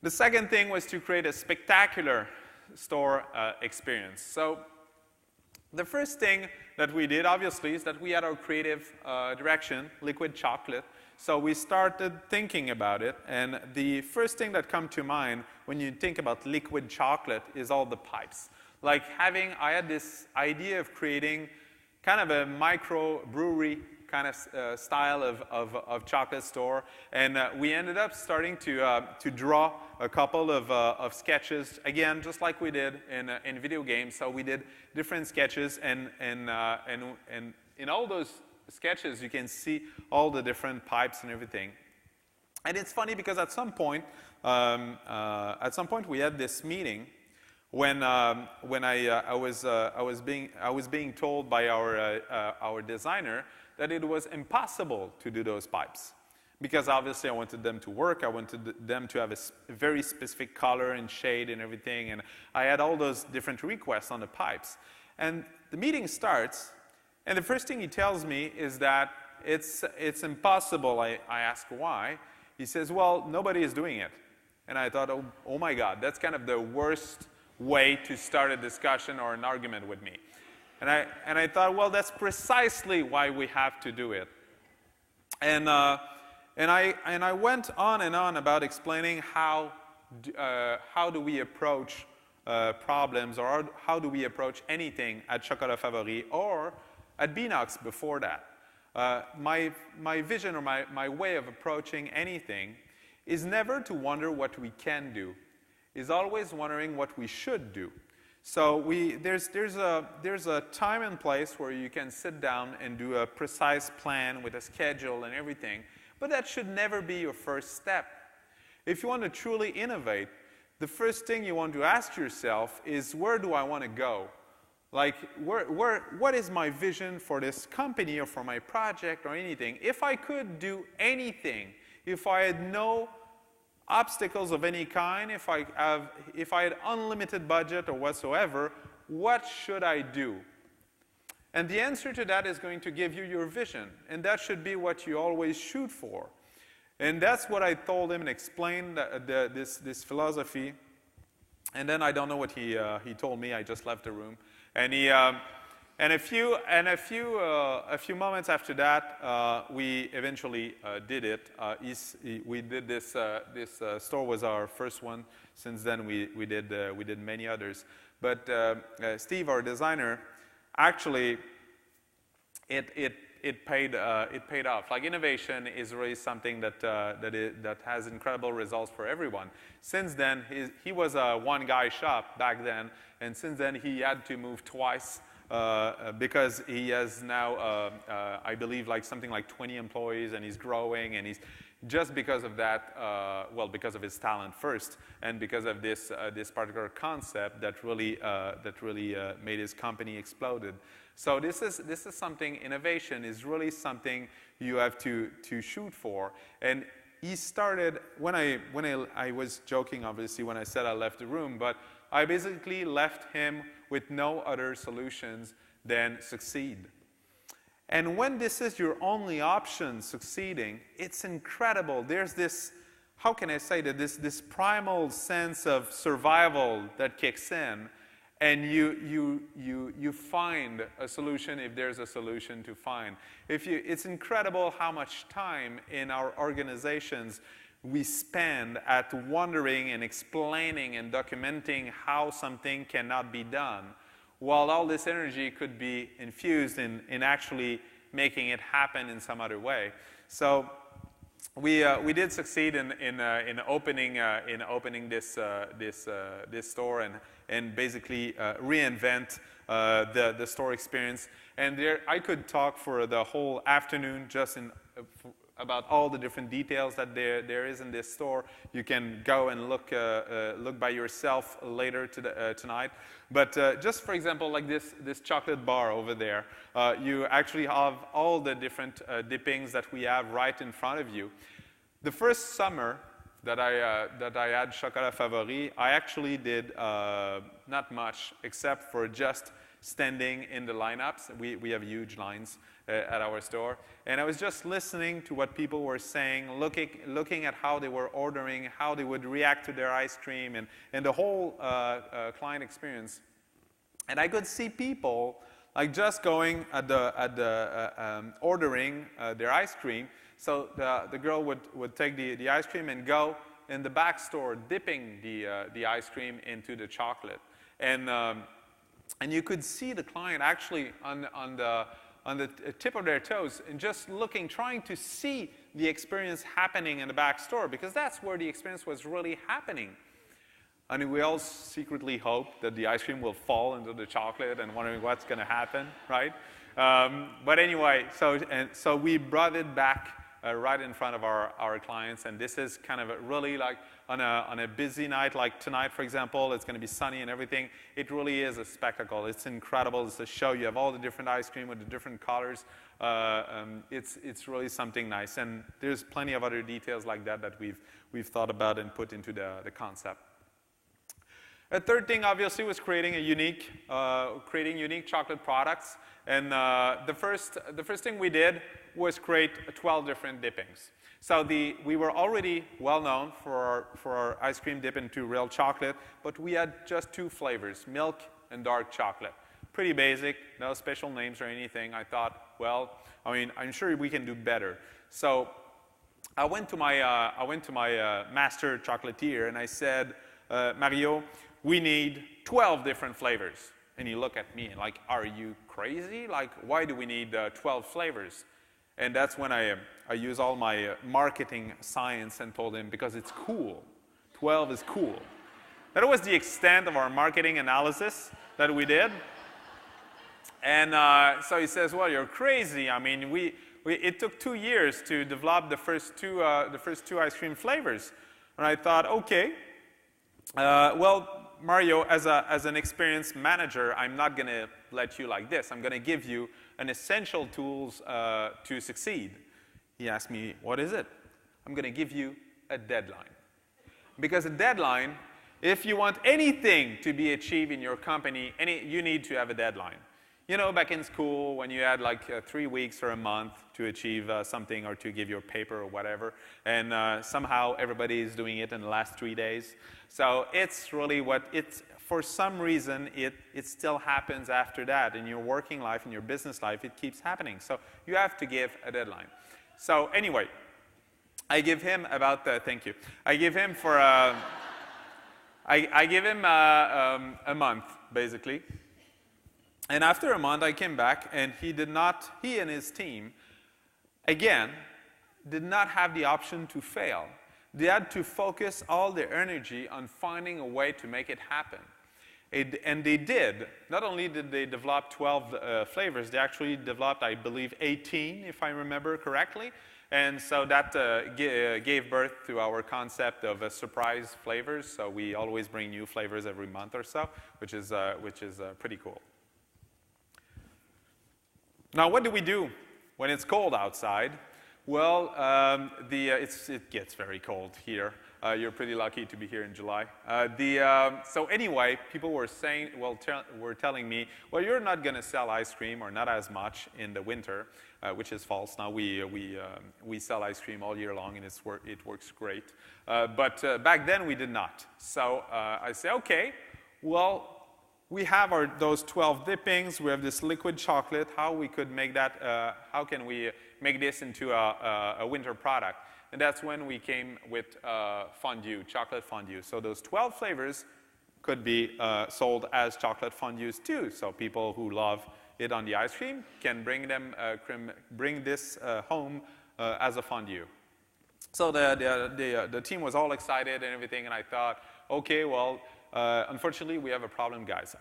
The second thing was to create a spectacular store experience. So the first thing that we did, obviously, is that we had our creative direction, liquid chocolate. So we started thinking about it, and the first thing that comes to mind when you think about liquid chocolate is all the pipes. Like I had this idea of creating kind of a micro brewery kind of style of chocolate store, and we ended up starting to draw a couple of sketches, again, just like we did in video games. So we did different sketches, and in all those sketches, you can see all the different pipes and everything. And it's funny because at some point we had this meeting when I was being told by our designer that it was impossible to do those pipes, because obviously I wanted them to work. I wanted them to have a very specific color and shade and everything, and I had all those different requests on the pipes. And the meeting starts, and the first thing he tells me is that it's impossible. I ask why. He says, well, nobody is doing it. And I thought, oh my God, that's kind of the worst way to start a discussion or an argument with me. And I thought, well, that's precisely why we have to do it. And I went on and on about explaining how do we approach problems, or how do we approach anything at Chocolat Favori or at Beanox before that. My vision or my way of approaching anything is never to wonder what we can do, is always wondering what we should do. So there's a time and place where you can sit down and do a precise plan with a schedule and everything, but that should never be your first step. If you want to truly innovate, the first thing you want to ask yourself is, where do I want to go? Like, what is my vision for this company or for my project or anything? If I could do anything, if I had no obstacles of any kind, if I had unlimited budget or whatsoever, what should I do? And the answer to that is going to give you your vision, and that should be what you always shoot for. And that's what I told him and explained this philosophy. And then I don't know what he told me. I just left the room. And a few moments after that, we eventually did it. We did this. This store was our first one. Since then, we did many others. But Steve, our designer, actually, it paid off. Like, innovation is really something that has incredible results for everyone. Since then, he was a one-guy shop back then, and since then he had to move twice because he has now, I believe, like something like 20 employees, and he's growing, and he's just because of that, well, because of his talent first, and because of this particular concept that really made his company exploded. So this is something. Innovation is really something you have to shoot for. And he started when I was joking, obviously, when I said I left the room, but I basically left him with no other solutions than succeed. And when this is your only option, succeeding, it's incredible. There's this, how can I say that, this primal sense of survival that kicks in, and you find a solution if there's a solution to find. It's incredible how much time in our organizations we spend at wondering and explaining and documenting how something cannot be done, while all this energy could be infused in actually making it happen in some other way. So we did succeed in opening this store and basically reinvent the store experience. And there, I could talk for the whole afternoon just about all the different details that there is in this store. You can go and look by yourself later tonight. But just for example, like this chocolate bar over there, you actually have all the different dippings that we have right in front of you. The first summer that I had Chocolat Favori, I actually did not much except for just standing in the lineups. We have huge lines at our store. And I was just listening to what people were saying, looking at how they were ordering, how they would react to their ice cream, and the whole client experience. And I could see people like just going at ordering their ice cream. So the girl would take the ice cream and go in the back store, dipping the ice cream into the chocolate. And you could see the client actually on the tip of their toes and just looking, trying to see the experience happening in the back store, because that's where the experience was really happening. And we all secretly hope that the ice cream will fall into the chocolate and wondering what's going to happen, right? But anyway, so we brought it back right in front of our clients, and this is kind of really like on a busy night like tonight, for example. It's going to be sunny and everything. It really is a spectacle. It's incredible. It's a show. You have all the different ice cream with the different colors. It's really something nice, and there's plenty of other details like that that we've thought about and put into the concept. A third thing, obviously, was creating unique chocolate products. And the first thing we did was create 12 different dippings. So we were already well known for our ice cream dip into real chocolate, but we had just 2 flavors, milk and dark chocolate. Pretty basic, no special names or anything. I thought, well, I mean, I'm sure we can do better. So I went to my master chocolatier and I said, Mario, we need 12 different flavors. And he looked at me and like, are you crazy? Like, why do we need 12 flavors? And that's when I use all my marketing science and told him, because it's cool. 12 is cool. That was the extent of our marketing analysis that we did. And so he says, well, you're crazy. I mean, it took 2 years to develop the first two ice cream flavors. And I thought, okay, well, Mario, as an experienced manager, I'm not going to let you like this. I'm going to give you an essential tools to succeed. He asked me, what is it? I'm going to give you a deadline. Because a deadline, if you want anything to be achieved in your company, you need to have a deadline. You know, back in school, when you had like 3 weeks or a month to achieve something or to give your paper or whatever, and somehow everybody is doing it in the last 3 days. So it's really for some reason, it still happens after that. In your working life, in your business life, it keeps happening. So you have to give a deadline. So anyway, I give him about, thank you. I give him for, I give him a month, basically. And after a month, I came back, and he and his team, again, did not have the option to fail. They had to focus all their energy on finding a way to make it happen. And they did. Not only did they develop 12 flavors, they actually developed, I believe, 18, if I remember correctly. And so that gave birth to our concept of surprise flavors. So we always bring new flavors every month or so, which is pretty cool. Now, what do we do when it's cold outside? Well, it gets very cold here. You're pretty lucky to be here in July. So anyway, people were saying, were telling me, well, you're not going to sell ice cream or not as much in the winter, which is false. Now we sell ice cream all year long, and it works great. But back then we did not. So I say, okay, well, we have those 12 dippings. We have this liquid chocolate. How we could make that? How can we make this into a winter product? And that's when we came with fondue, chocolate fondue. So those 12 flavors could be sold as chocolate fondues too. So people who love it on the ice cream can bring this home as a fondue. So the team was all excited and everything, and I thought, okay, well. Unfortunately, we have a problem, guys.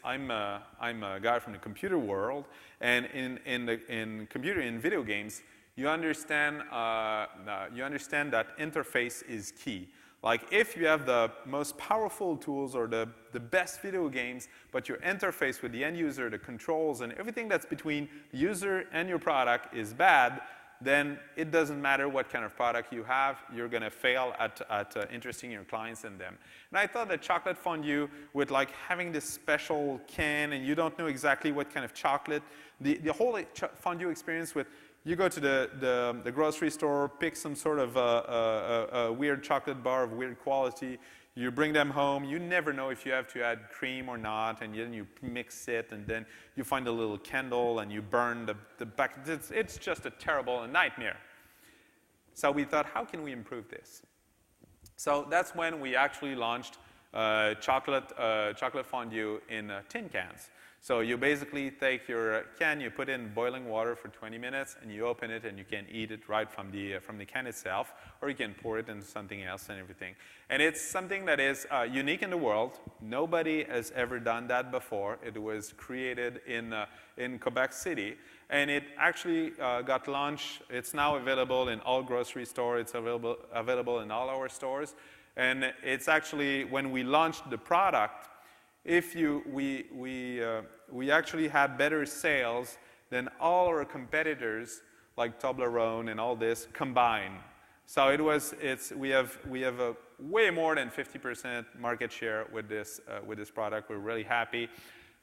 I'm a guy from the computer world, and in video games, you understand that interface is key. Like if you have the most powerful tools or the best video games, but your interface with the end user, the controls, and everything that's between the user and your product is bad, then it doesn't matter what kind of product you have, you're going to fail at interesting your clients in them. And I thought that chocolate fondue, with like having this special can and you don't know exactly what kind of chocolate, the whole fondue experience with, you go to the grocery store, pick some sort of a weird chocolate bar of weird quality, you bring them home, you never know if you have to add cream or not, and then you mix it, and then you find a little candle and you burn the back. It's just a terrible nightmare. So we thought, how can we improve this? So that's when we actually launched chocolate fondue in tin cans. So you basically take your can, you put in boiling water for 20 minutes, and you open it, and you can eat it right from the can itself, or you can pour it into something else and everything. And it's something that is unique in the world. Nobody has ever done that before. It was created in Quebec City, and it actually got launched. It's now available in all grocery stores. It's available in all our stores. And it's actually, when we launched the product, we actually had better sales than all our competitors, like Toblerone and all this, combined. So we have a way more than 50% market share with this product. We're really happy.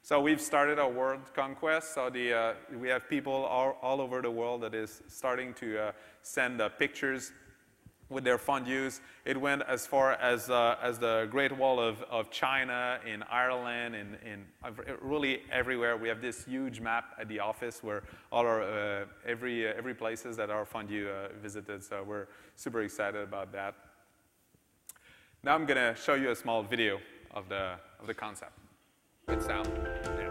So we've started our world conquest. So we have people all over the world that is starting to send pictures with their fondues. It went as far as the Great Wall of China, in Ireland, in really everywhere. We have this huge map at the office where all our every places that our fondue visited. So we're super excited about that. Now I'm going to show you a small video of the concept with sound. Yeah.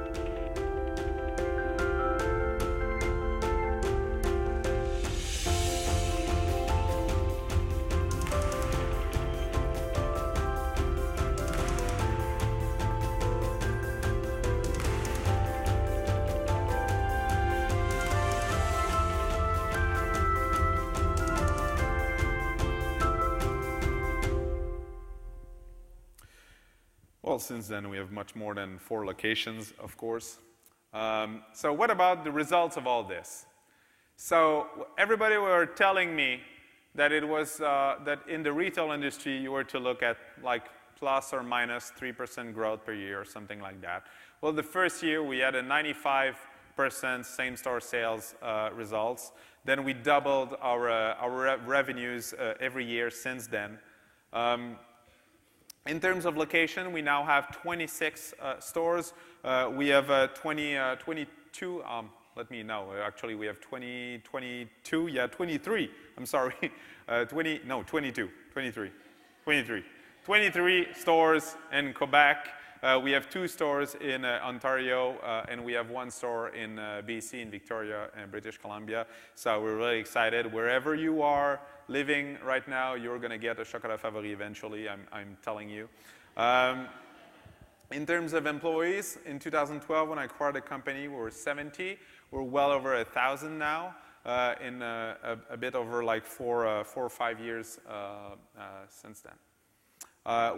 Well, since then, we have much more than 4 locations, of course. So what about the results of all this? So everybody were telling me that it was that in the retail industry, you were to look at like plus or minus 3% growth per year or something like that. Well, the first year, we had a 95% same-store sales results. Then we doubled our revenues every year since then. In terms of location, we now have 26 stores. We have 22, let me know, actually we have 22, yeah, 23, I'm sorry, 23 stores in Quebec. We have 2 stores in Ontario, and we have 1 store in BC, in Victoria, and British Columbia. So we're really excited. Wherever you are living right now, you're going to get a Chocolat Favori eventually, I'm telling you. In terms of employees, in 2012, when I acquired the company, we were 70. We're well over 1,000 now, in a bit over like 4 or 5 years since then.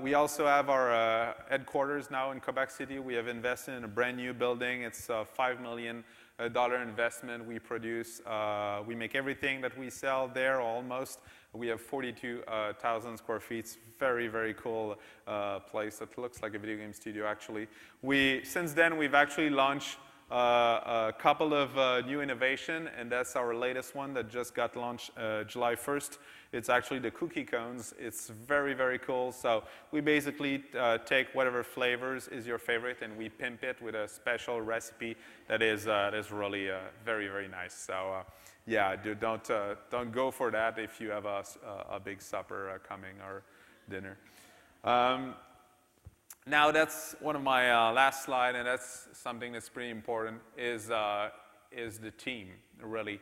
We also have our headquarters now in Quebec City. We have invested in a brand new building. It's a $5 million investment. We produce, we make everything that we sell there almost. We have 42,000 square feet. It's very, very cool place. It looks like a video game studio, actually. Since then, we've actually launched a couple of new innovation, and that's our latest one that just got launched July 1st. It's actually the cookie cones. It's very, very cool. So we basically take whatever flavors is your favorite, and we pimp it with a special recipe that is really very, very nice. So yeah, don't go for that if you have a big supper coming or dinner. Now that's one of my last slide, and that's something that's pretty important, is the team, really.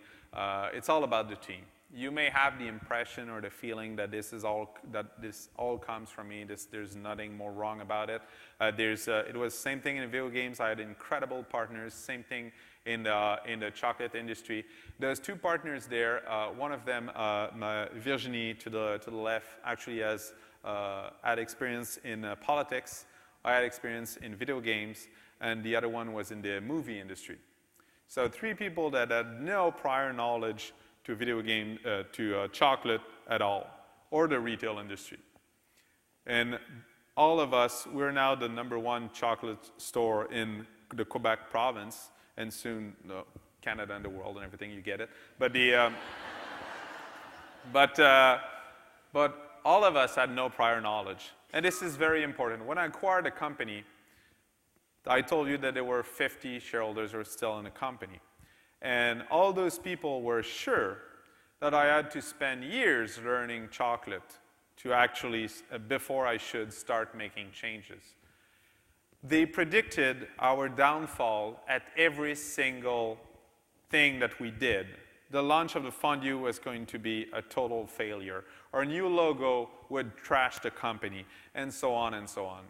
It's all about the team. You may have the impression or the feeling that this all comes from me. There's nothing more wrong about it. It was the same thing in video games. I had incredible partners. Same thing in the chocolate industry. There's 2 partners there. One of them, Virginie, to the left, actually had experience in politics. I had experience in video games, and the other one was in the movie industry. So 3 people that had no prior knowledge to video game, to chocolate at all, or the retail industry. And all of us, we're now the #1 chocolate store in the Quebec province, and soon Canada and the world and everything, you get it. But but all of us had no prior knowledge. And this is very important. When I acquired the company, I told you that there were 50 shareholders who were still in the company. And all those people were sure that I had to spend years learning chocolate to actually, before I should start making changes. They predicted our downfall at every single thing that we did. The launch of the fondue was going to be a total failure. Our new logo would trash the company, and so on and so on.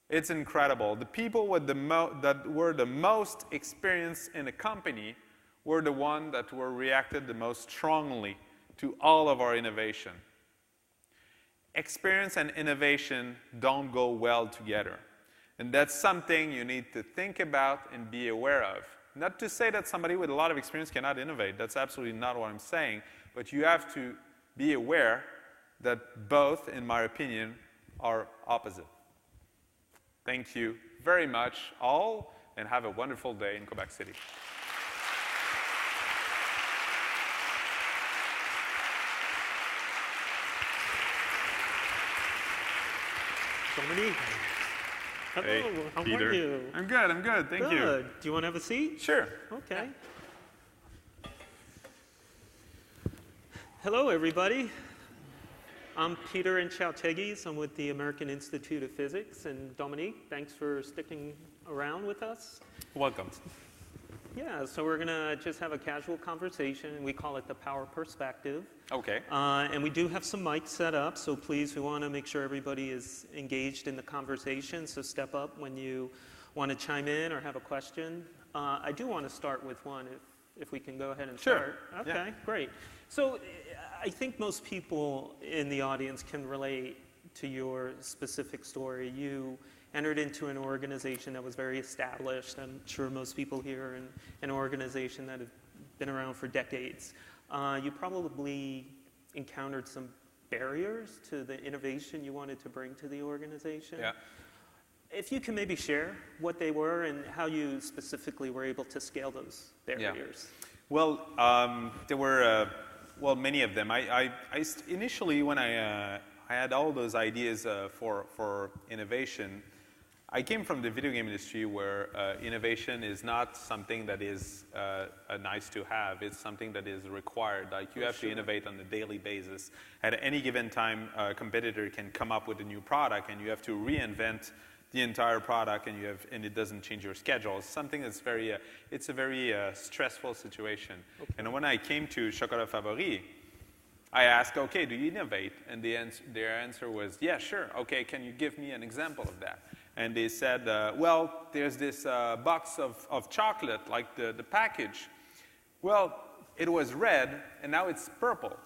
It's incredible. The people with that were the most experienced in the company were the ones that were reacted the most strongly to all of our innovation. Experience and innovation don't go well together. And that's something you need to think about and be aware of. Not to say that somebody with a lot of experience cannot innovate. That's absolutely not what I'm saying. But you have to be aware that both, in my opinion, are opposite. Thank you very much, all, and have a wonderful day in Quebec City. Dominique. Hello, Hey, how Peter. are you? I'm good, thank you. Good. Do you want to have a seat? Sure. Okay. Hello, everybody. I'm Peter Enchautegis. I'm with the American Institute of Physics. And Dominique, thanks for sticking around with us. Welcome. Yeah, so we're going to just have a casual conversation. We call it the Power Perspective. Okay. And we do have some mics set up, so please, we want to make sure everybody is engaged in the conversation. So step up when you want to chime in or have a question. I do want to start with one, if we can go ahead and start. Sure. Okay, Yeah. Great. So I think most people in the audience can relate to your specific story. You entered into an organization that was very established. I'm sure most people here are in an organization that have been around for decades. You probably encountered some barriers to the innovation you wanted to bring to the organization. Yeah. If you can maybe share what they were and how you specifically were able to scale those barriers. Yeah. Well, there were, well, many of them. Initially, when I had all those ideas for innovation, I came from the video game industry where innovation is not something that is a nice to have. It's something that is required. Like you have to innovate on a daily basis. At any given time, a competitor can come up with a new product and you have to reinvent the entire product and it doesn't change your schedule. It's something that's it's a very stressful situation. Okay. And when I came to Chocolat Favori, I asked, okay, do you innovate? And their answer was, yeah, sure. Okay, can you give me an example of that? And they said, well, there's this box of chocolate, like the package. Well, it was red, and now it's purple.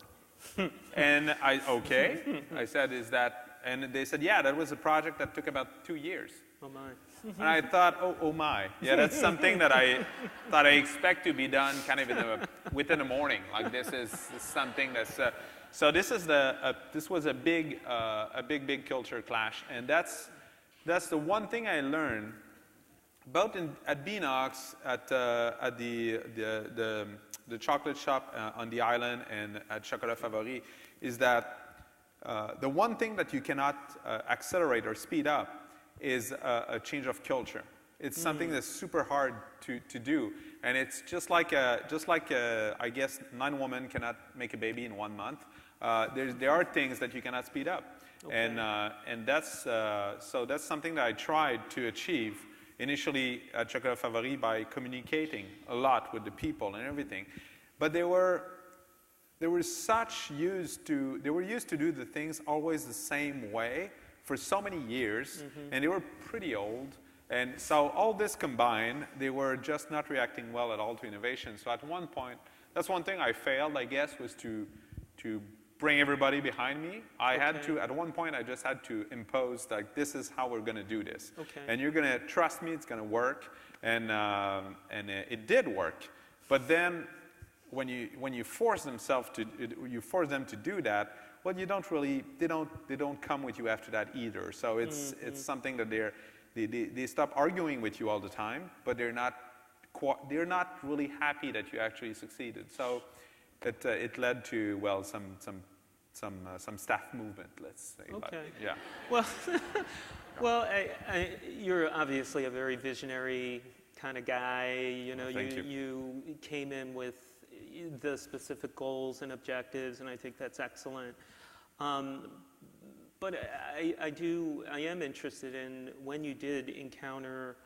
And okay. I said, is that? And they said, yeah, that was a project that took about 2 years. Oh, my. And I thought, oh my. Yeah, that's something that I thought I expect to be done kind of within a morning. Like this is something that's... so this was a big culture clash. And that's the one thing I learned, both at Beanox, at the chocolate shop on the island, and at Chocolat Favori, is that the one thing that you cannot accelerate or speed up is a change of culture. It's something that's super hard to do, and it's just like I guess 9 women cannot make a baby in 1 month. There are things that you cannot speed up. Okay. And that's something that I tried to achieve initially at Chocolat Favori by communicating a lot with the people and everything. But they were used to do the things always the same way for so many years, and they were pretty old. And so all this combined, they were just not reacting well at all to innovation. So at one point, that's one thing I failed, I guess, was to bring everybody behind me. At one point, I just had to impose, like, this is how we're going to do this. Okay. And you're going to trust me, it's going to work. And it did work. But then when you force them to do that, well, they don't come with you after that either. So it's something that they stop arguing with you all the time, but they're not really happy that you actually succeeded. So it led to, well, some staff movement, let's say. Okay. But, yeah. Well, well, you're obviously a very visionary kind of guy. You know, you came in with the specific goals and objectives, and I think that's excellent. But I am interested in when you did encounter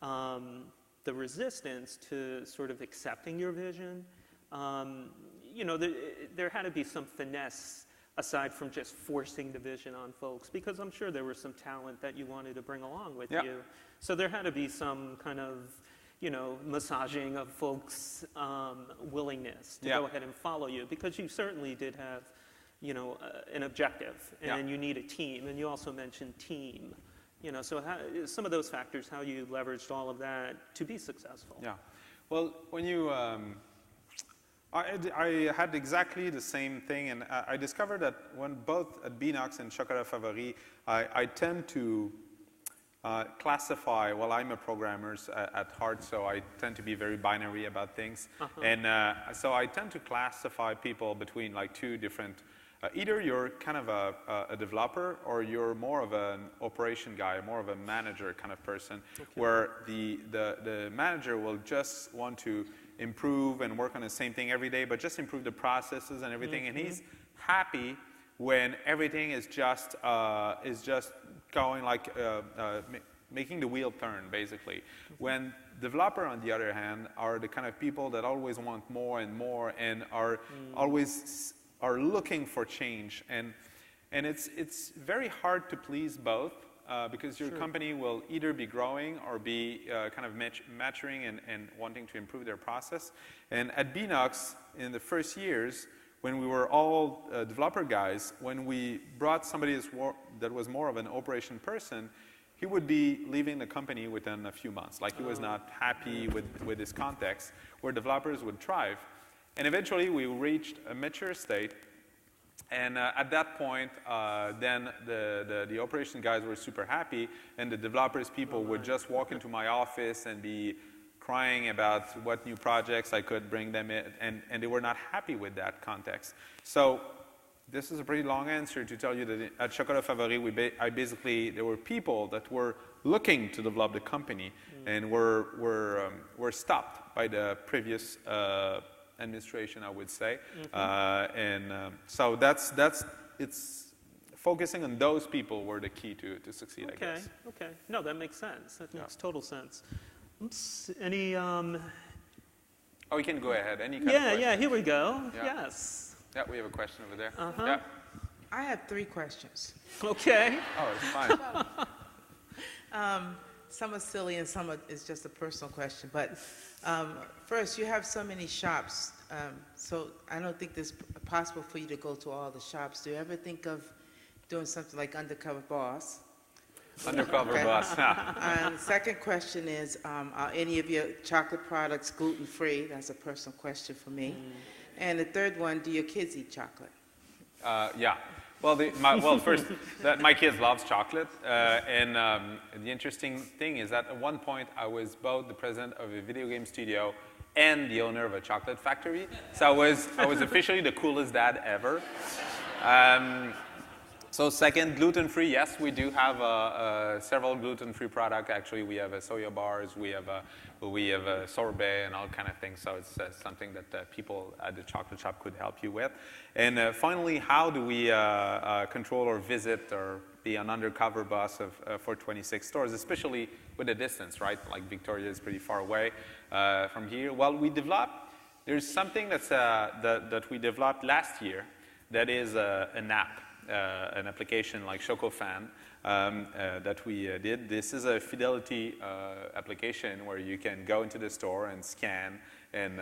the resistance to sort of accepting your vision. You know, there had to be some finesse aside from just forcing the vision on folks, because I'm sure there was some talent that you wanted to bring along with you. So there had to be some kind of, you know, massaging of folks' willingness to go ahead and follow you, because you certainly did have, you know, an objective, and you need a team, and you also mentioned team. You know, so some of those factors, how you leveraged all of that to be successful. Yeah. Well, when you, I had exactly the same thing, and I discovered that when both at Beanox and Chocolat Favori, I tend to classify, well, I'm a programmer at heart, so I tend to be very binary about things. And so I tend to classify people between like two different, either you're kind of a developer, or you're more of an operation guy, more of a manager kind of person, where the manager will just want to improve and work on the same thing every day, but just improve the processes and everything, and he's happy when everything is just going like making the wheel turn, basically. When developer, on the other hand, are the kind of people that always want more and more, and are always looking for change, and it's very hard to please both, because your company will either be growing or be kind of maturing and wanting to improve their process. And at Beanox, in the first years, when we were all developer guys, when we brought somebody that was more of an operation person, he would be leaving the company within a few months. Like, he was not happy with this context, where developers would thrive. And eventually, we reached a mature state. And at that point, then the operation guys were super happy, and the developers people would just walk into my office and be crying about what new projects I could bring them in, and they were not happy with that context. So this is a pretty long answer to tell you that at Chocolat Favori, there were people that were looking to develop the company, and were stopped by the previous administration, I would say. So it's focusing on those people were the key to succeed, I guess. Okay. No, that makes sense. That makes total sense. Oops. Any Oh, you can go ahead. Any kind of question. Yeah, here we go. Yes. Yeah, we have a question over there. Yeah. I have 3 questions. Okay. Oh, it's fine. Some are silly and some is just a personal question. But first, you have so many shops, so I don't think it's possible for you to go to all the shops. Do you ever think of doing something like Undercover Boss? Undercover Boss. And the second question is, are any of your chocolate products gluten-free? That's a personal question for me. And the third one, do your kids eat chocolate? Yeah. Well, first, my kids love chocolate, and the interesting thing is that at one point I was both the president of a video game studio and the owner of a chocolate factory. So I was officially the coolest dad ever. So second, gluten-free. Yes, we do have several gluten-free products. Actually, we have soya bars, we have sorbet and all kind of things. So it's something that people at the chocolate shop could help you with. And finally, how do we control or visit or be an undercover boss for 26 stores, especially with the distance, right? Like Victoria is pretty far away from here. Well, there's something that we developed last year that is an app. An application like ChocoFan that we did. This is a fidelity application where you can go into the store and scan and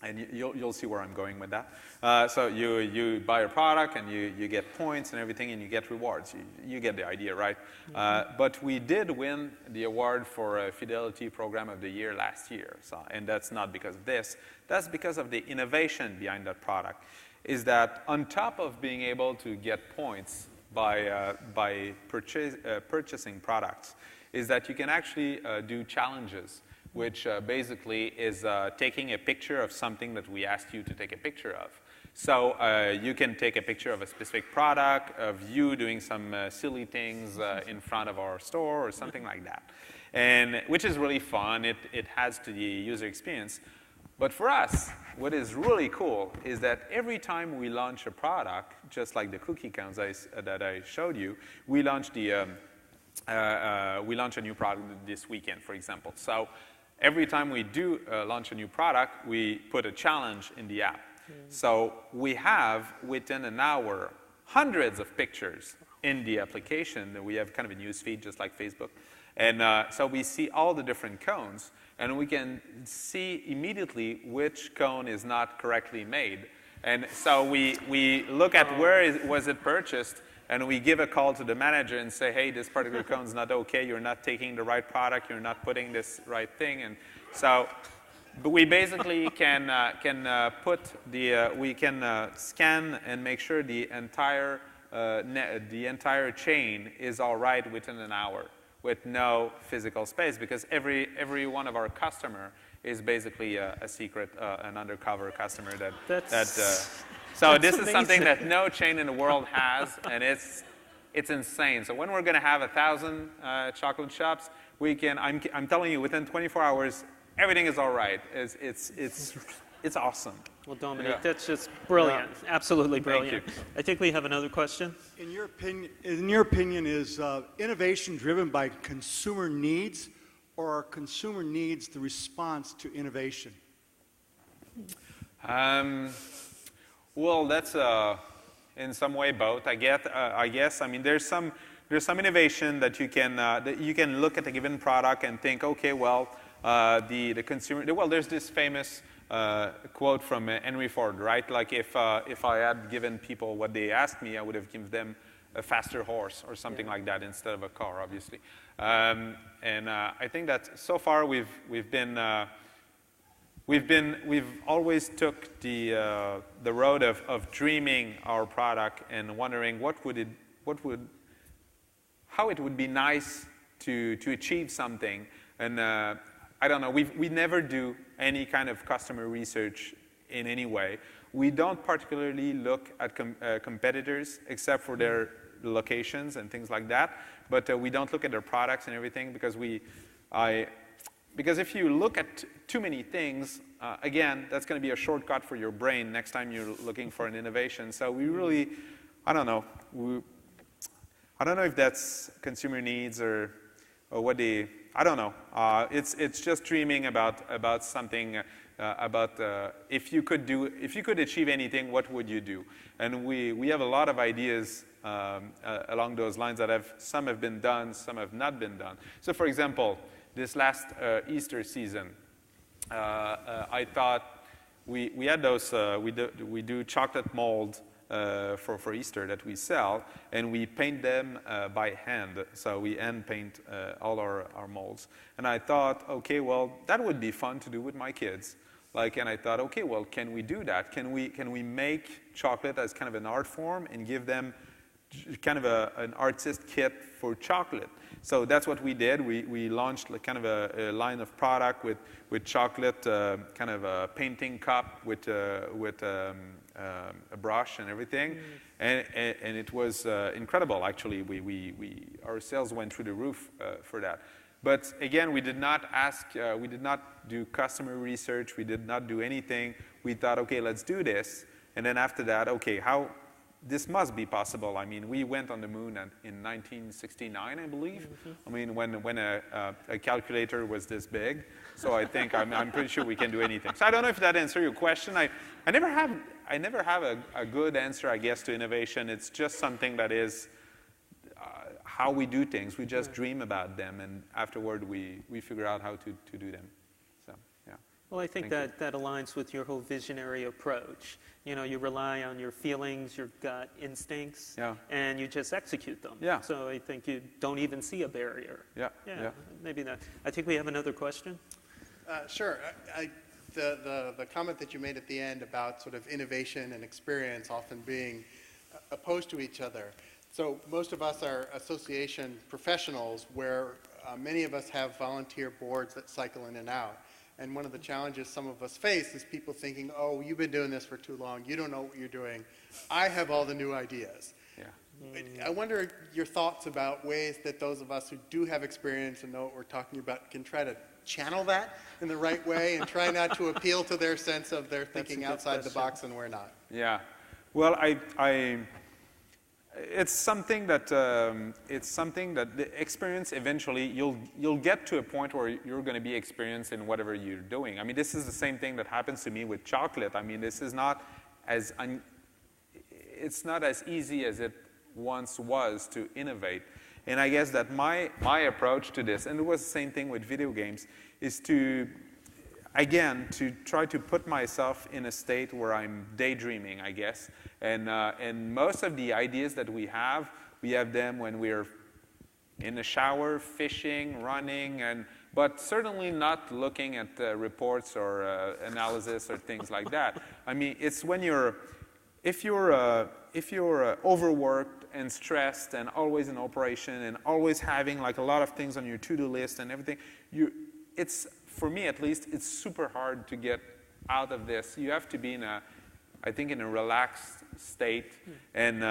And you'll see where I'm going with that. So you buy a product and you get points and everything and you get rewards. You get the idea, right? But we did win the award for Fidelity Program of the Year last year. So, and that's not because of this. That's because of the innovation behind that product. Is that on top of being able to get points by purchasing products, is that you can actually do challenges, which basically is taking a picture of something that we asked you to take a picture of. So you can take a picture of a specific product, of you doing some silly things in front of our store or something like that, and which is really fun. It adds to the user experience. But for us, what is really cool is that every time we launch a product, just like the cookie counts that I showed you, we launch a new product this weekend, for example. So every time we do launch a new product, we put a challenge in the app. So we have, within an hour, hundreds of pictures in the application. We have kind of a news feed, just like Facebook. And so we see all the different cones, and we can see immediately which cone is not correctly made. And so we look at was it purchased, and we give a call to the manager and say, hey, this particular cone is not okay. You're not taking the right product. You're not putting this right thing. And so but we basically can scan and make sure the entire chain is all right within an hour, with no physical space, because every one of our customer is basically a secret, an undercover customer so this is something that no chain in the world has, and it's insane. So when we're going to have 1,000 chocolate shops, we can. I'm telling you, within 24 hours, everything is all right. It's awesome. Well, Dominique, that's just brilliant. Yeah. Absolutely brilliant. Thank you. I think we have another question. In your opinion, is innovation driven by consumer needs, or are consumer needs the response to innovation? Well, that's in some way both. I guess. I mean, there's some innovation that you can look at a given product and think, okay, well, the consumer. Well, there's this famous quote from Henry Ford, right? Like if I had given people what they asked me, I would have given them a faster horse or something like that instead of a car, obviously. And I think that so far we've always took the road of dreaming our product and wondering how it would be nice to achieve something. And I don't know, we never do any kind of customer research in any way. We don't particularly look at competitors except for their locations and things like that. But we don't look at their products and everything because if you look at too many things, again, that's going to be a shortcut for your brain next time you're looking for an innovation. So we really, I don't know. I don't know if that's consumer needs or what they. I don't know. It's just dreaming about something. If you could achieve anything, what would you do? And we have a lot of ideas along those lines that some have been done, some have not been done. So, for example, this last Easter season, I thought we had those. We do chocolate mold for Easter that we sell, and we paint them by hand. So we hand paint all our molds. And I thought, okay, well, that would be fun to do with my kids. And I thought, okay, well, can we do that? Can we make chocolate as kind of an art form and give them kind of an artist kit for chocolate? So that's what we did. We launched kind of a line of product with chocolate, kind of a painting cup with a brush and everything, and it was incredible. Actually, our sales went through the roof for that. But again, we did not do customer research. We did not do anything. We thought, okay, let's do this, and then after that, okay, this must be possible. I mean, we went on the moon in 1969, I believe. I mean, when a calculator was this big. So I think I'm pretty sure we can do anything. So I don't know if that answers your question. I never have a good answer, I guess, to innovation. It's just something that is how we do things. We just dream about them, and afterward we figure out how to do them. So yeah. Well, I think that aligns with your whole visionary approach. You know, you rely on your feelings, your gut instincts, and you just execute them. Yeah. So I think you don't even see a barrier. Yeah. Maybe that. I think we have another question. Sure. The comment that you made at the end about sort of innovation and experience often being opposed to each other. So most of us are association professionals where many of us have volunteer boards that cycle in and out. And one of the challenges some of us face is people thinking, oh, you've been doing this for too long. You don't know what you're doing. I have all the new ideas. Yeah. I wonder your thoughts about ways that those of us who do have experience and know what we're talking about can try to channel that in the right way and try not to appeal to their sense of their thinking outside the box and we're not. Yeah. Well, it's something that the experience eventually you'll get to a point where you're going to be experienced in whatever you're doing. I mean, this is the same thing that happens to me with chocolate. I mean, this is not it's not as easy as it once was to innovate. And I guess that my approach to this, and it was the same thing with video games, is to try to put myself in a state where I'm daydreaming, I guess. And most of the ideas that we have them when we're in the shower, fishing, running, but certainly not looking at reports or analysis or things like that. I mean, it's when if you're overworked and stressed and always in operation and always having like a lot of things on your to-do list and everything, for me at least, it's super hard to get out of this. You have to be in a relaxed state, and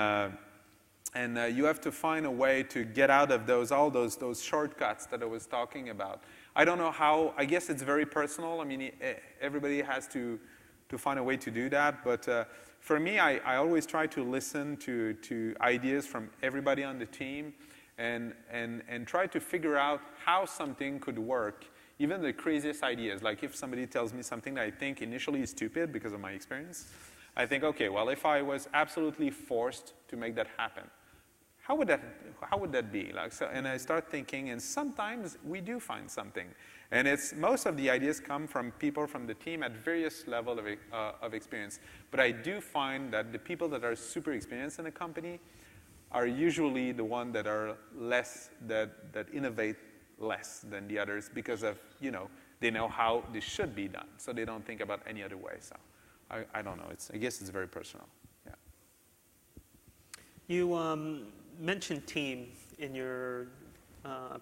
you have to find a way to get out of all those shortcuts that I was talking about. I don't know how. I guess it's very personal. I mean, everybody has to find a way to do that. But for me, I always try to listen to ideas from everybody on the team, and try to figure out how something could work. Even the craziest ideas, like if somebody tells me something that I think initially is stupid because of my experience, I think, okay, well, if I was absolutely forced to make that happen, how would that be? Like, so, and I start thinking, and sometimes we do find something. And most of the ideas come from people from the team at various levels of experience. But I do find that the people that are super experienced in a company are usually the ones that are less, that innovate less than the others because of, they know how this should be done. So they don't think about any other way. So I don't know. I guess it's very personal. Yeah. You mentioned team in your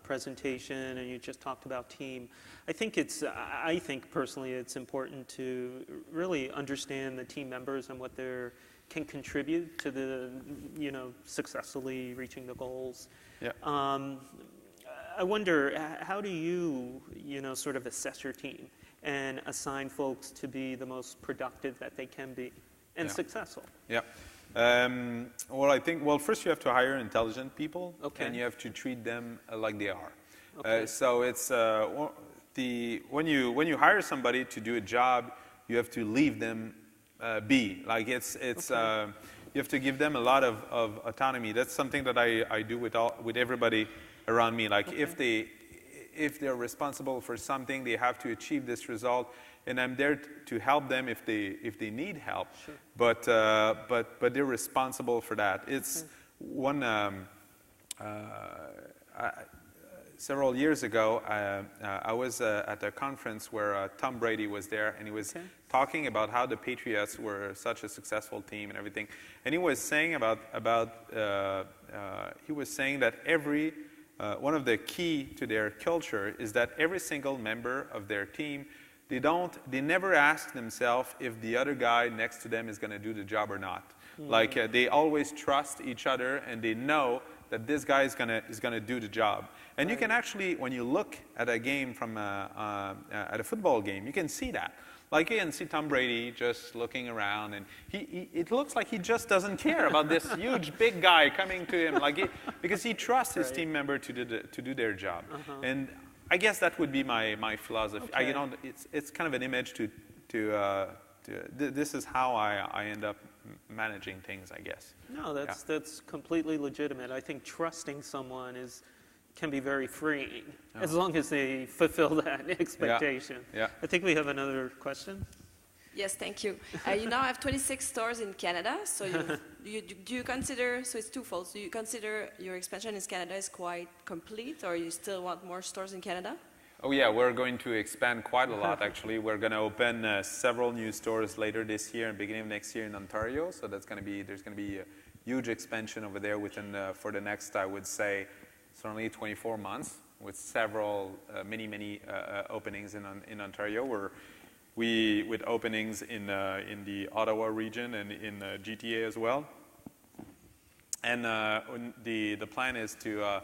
presentation, and you just talked about team. I think personally it's important to really understand the team members and what they can contribute to the, successfully reaching the goals. Yeah. I wonder, how do you, sort of assess your team and assign folks to be the most productive that they can be and successful? Yeah. Well, I think, first you have to hire intelligent people, and you have to treat them like they are. Okay. So it's when you hire somebody to do a job, you have to leave them be. Like you have to give them a lot of autonomy. That's something that I do with everybody around me. Like if they're responsible for something, they have to achieve this result, and I'm there to help them if they need help. Sure. But they're responsible for that. It's several years ago, I was at a conference where Tom Brady was there, and he was talking about how the Patriots were such a successful team and everything. And he was saying that one of the key to their culture is that every single member of their team, they never ask themselves if the other guy next to them is going to do the job or not. Mm-hmm. Like they always trust each other, and they know that this guy is going to do the job. And you can actually, when you look at a game at a football game, you can see that. Like you can see Tom Brady just looking around, and it looks like he just doesn't care about this huge big guy coming to him, because he trusts his team member to do their job. Uh-huh. And I guess that would be my philosophy. Okay. It's kind of an image to this is how I end up managing things, I guess. No, that's completely legitimate. I think trusting someone is can be very freeing, as long as they fulfill that expectation. Yeah. I think we have another question. Yes, thank you. You now have 26 stores in Canada, so do you consider, so it's twofold, do you consider your expansion in Canada is quite complete, or you still want more stores in Canada? Oh yeah, we're going to expand quite a lot actually. We're going to open several new stores later this year and beginning of next year in Ontario, so there's going to be a huge expansion over there within for the next, I would say, certainly 24 months, with several, many openings in Ontario. With openings in the Ottawa region and in GTA as well. And the plan is to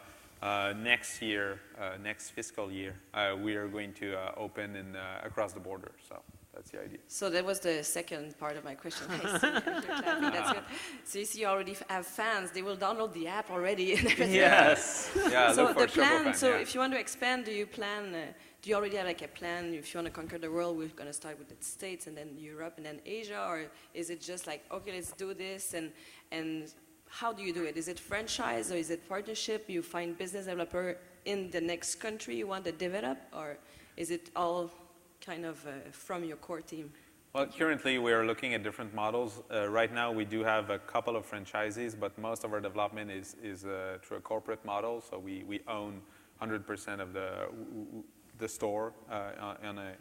next year, next fiscal year, we are going to open across the border. So that's the idea. So that was the second part of my question. I see. You're clapping. That's good. So you see, you already have fans. They will download the app already. And everything. Yes. Yeah. So Look for the plan. Fan, So yeah. if you want to expand, do you plan? Do you already have like a plan? If you want to conquer the world, we're going to start with the States and then Europe and then Asia, or is it just like, okay, let's do this, and how do you do it? Is it franchise or is it partnership? You find business developer in the next country you want to develop, or is it all kind of from your core team? Well, currently we are looking at different models. Right now we do have a couple of franchises, but most of our development is through a corporate model. So we own 100% of the store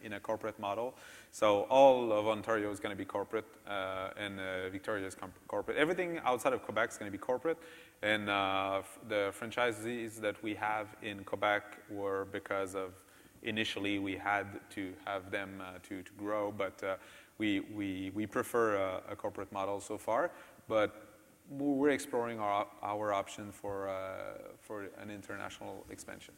in a corporate model. So all of Ontario is going to be corporate, and Victoria is corporate. Everything outside of Quebec is going to be corporate, and the franchisees that we have in Quebec were because of initially we had to have them to grow, but we prefer a corporate model so far, but we're exploring our option for an international expansion.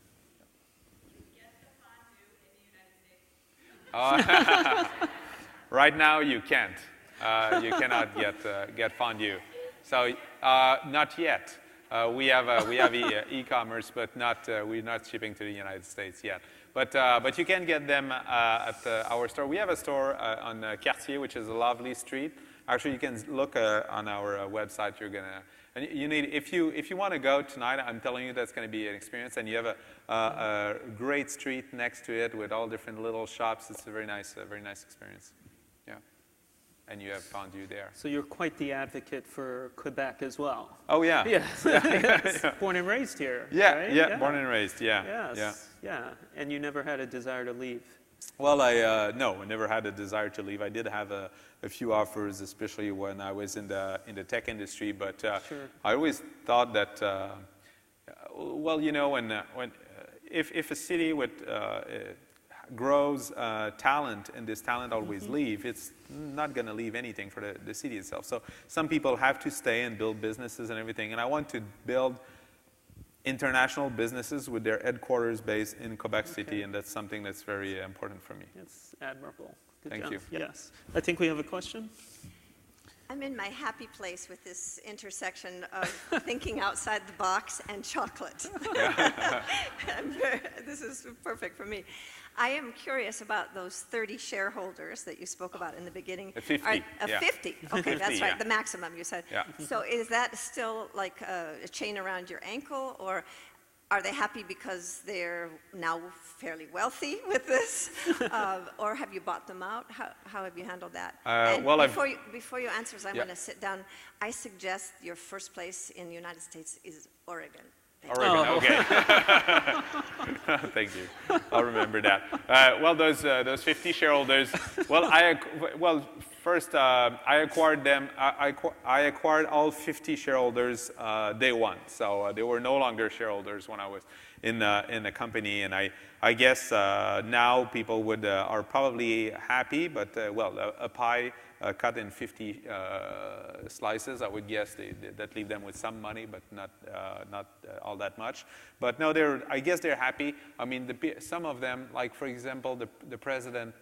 Right now, you can't. You cannot get fondue. So not yet. We have e-commerce, but we're not shipping to the United States yet. But you can get them at our store. We have a store on Cartier, which is a lovely street. Actually, you can look on our website. You're gonna. And you need, if you want to go tonight, I'm telling you that's going to be an experience. And you have a great street next to it with all different little shops. It's a very nice experience. Yeah. And you have fondue there. So you're quite the advocate for Quebec as well. Oh yeah. Yes. Yes. Yeah. Born and raised here. Yeah. Right? Yeah. Born and raised. Yeah. Yes. Yeah. And you never had a desire to leave. Well, no, I never had a desire to leave. I did have a few offers, especially when I was in the tech industry. But Sure. I always thought that, well, you know, if a city grows talent, and this talent always leave, it's not going to leave anything for the city itself. So some people have to stay and build businesses and everything. And I want to build international businesses with their headquarters based in Quebec City, and that's something that's very important for me. It's admirable. Good Thank job. you. Yes. I think we have a question. I'm in my happy place with this intersection of thinking outside the box and chocolate. This is perfect for me. I am curious about those 30 shareholders that you spoke about in the beginning. 50. 50. Okay, 50, that's right. yeah. The maximum you said. Yeah. So is that still like a chain around your ankle, or are they happy because they're now fairly wealthy with this, or have you bought them out? How have you handled that? And well, before you answer, I'm Yeah. going to sit down. I suggest your first place in the United States is Oregon. Oregon, okay. Thank you. I'll remember that. Well, those 50 shareholders. Well, first I acquired them. I acquired all 50 shareholders day one. So they were no longer shareholders when I was in the company. And I guess now people are probably happy. But well, a pie cut in 50 slices, I would guess that leave them with some money, but not all that much. But no, I guess they're happy. I mean, some of them, like for example, the president,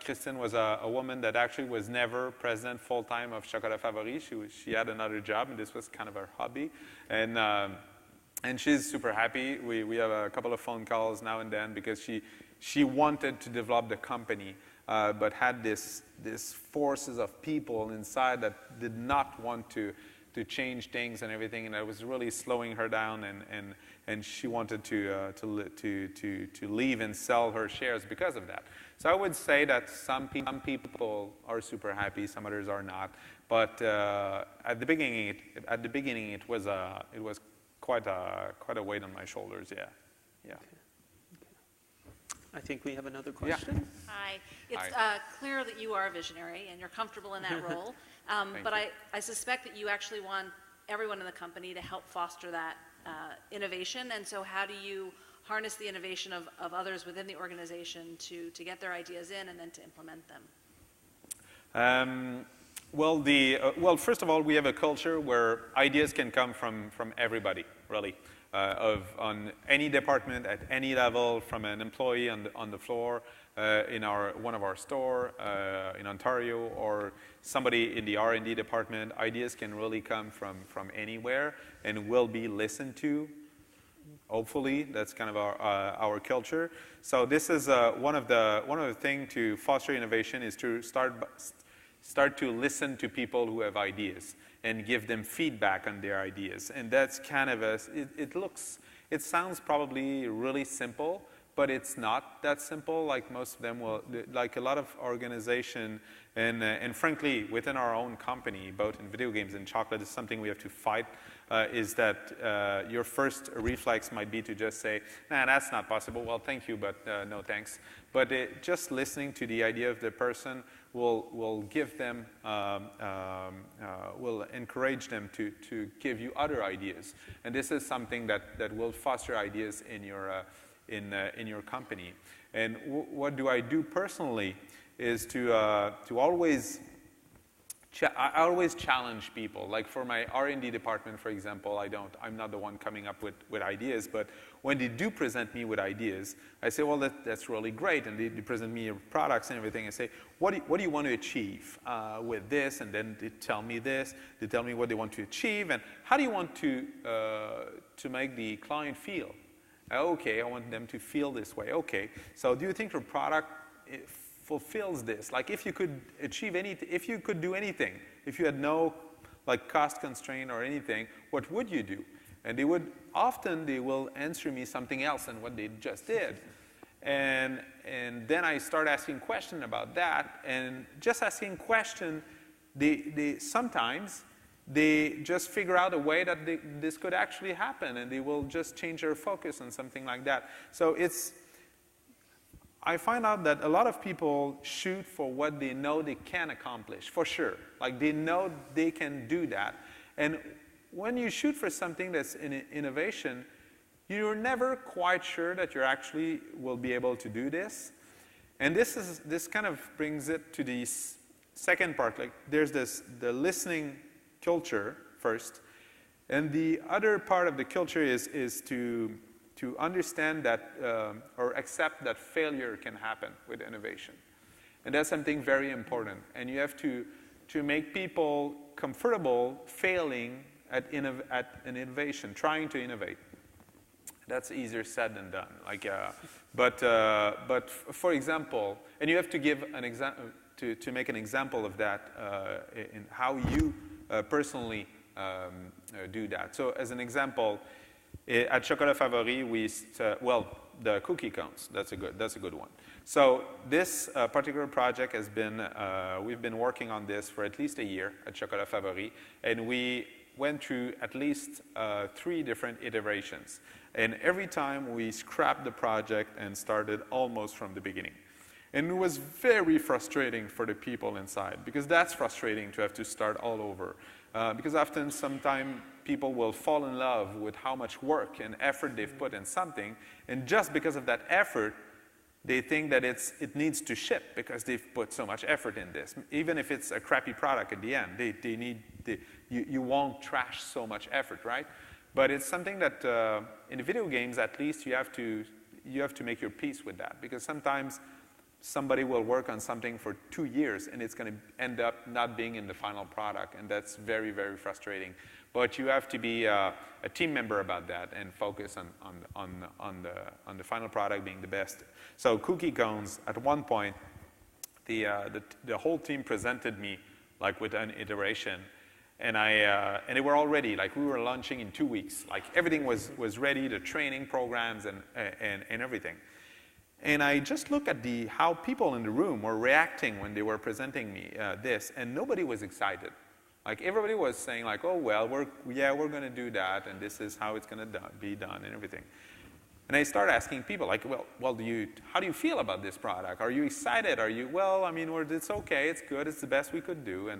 Christine, was a woman that actually was never president full-time of Chocolat Favori. She had another job, and this was kind of her hobby. And she's super happy. We have a couple of phone calls now and then because she wanted to develop the company, but had this forces of people inside that did not want to change things and everything, and I was really slowing her down, and she wanted to leave and sell her shares because of that. So I would say that some people are super happy, some others are not. But at the beginning, it was quite a weight on my shoulders. Yeah. Okay. I think we have another question. Yeah. Hi. It's Hi. Clear that you are a visionary and you're comfortable in that role. But I suspect that you actually want everyone in the company to help foster that innovation. And so how do you harness the innovation of others within the organization to get their ideas in and then to implement them? Well, first of all, we have a culture where ideas can come from everybody, really. On any department, at any level, from an employee on the floor, in one of our store in Ontario, or somebody in the R&D department. Ideas can really come from anywhere and will be listened to. Hopefully, that's kind of our culture. So this is one of the things to foster innovation is to start to listen to people who have ideas and give them feedback on their ideas. And that's kind of it sounds probably really simple, but it's not that simple. Like most of them like a lot of organization, and frankly, within our own company, both in video games and chocolate, is something we have to fight, is that your first reflex might be to just say, nah, that's not possible. Well, thank you, but no thanks. But just listening to the idea of the person will give them, will encourage them to give you other ideas. And this is something that will foster ideas in your company. And what do I do personally is to always I always challenge people. Like for my R&D department, for example, I'm not the one coming up with ideas, but when they do present me with ideas, I say, well, that's really great, and they present me products and everything. I say, what do you want to achieve with this? And then they tell me this. They tell me what they want to achieve, and how do you want to make the client feel? Okay, I want them to feel this way. Okay, so do you think your product fulfills this? Like if you could achieve anything, if you could do anything, if you had no like cost constraint or anything, what would you do? And they will answer me something else than what they just did. And then I start asking questions about that, and just asking questions, sometimes they just figure out a way that this could actually happen, and they will just change their focus on something like that. So I find out that a lot of people shoot for what they know they can accomplish, for sure. Like they know they can do that. And when you shoot for something that's in innovation, you're never quite sure that you actually will be able to do this. And this kind of brings it to the second part. Like there's the listening culture first. And the other part of the culture is to understand that or accept that failure can happen with innovation. And that's something very important. And you have to make people comfortable failing at an innovation, trying to innovate. That's easier said than done. Like, but for example, and you have to give an example to make an example of that in how you personally do that. So as an example, at Chocolat Favori, the cookie cones. That's a good one. So this particular project has been, we've been working on this for at least a year at Chocolat Favori, and we went through at least 3 different iterations. And every time we scrapped the project and started almost from the beginning. And it was very frustrating for the people inside, because that's frustrating to have to start all over. Because often, sometimes people will fall in love with how much work and effort they've put in something, and just because of that effort, they think that it needs to ship because they've put so much effort in this. Even if it's a crappy product at the end, you won't trash so much effort, right? But it's something that in the video games, at least, you have to make your peace with that, because sometimes somebody will work on something for 2 years and it's going to end up not being in the final product, and that's very, very frustrating. But you have to be a team member about that and focus on the final product being the best. So cookie cones, at one point, the whole team presented me like with an iteration, And and they were all ready. Like, we were launching in 2 weeks. Like, everything was ready, the training programs and everything. And I just looked at how people in the room were reacting when they were presenting me this, and nobody was excited. Like, everybody was saying, like, oh, well, we're going to do that, and this is how it's going to be done and everything. And I started asking people, like, well, how do you feel about this product? Are you excited? Are you, well, I mean, it's okay, it's good, it's the best we could do.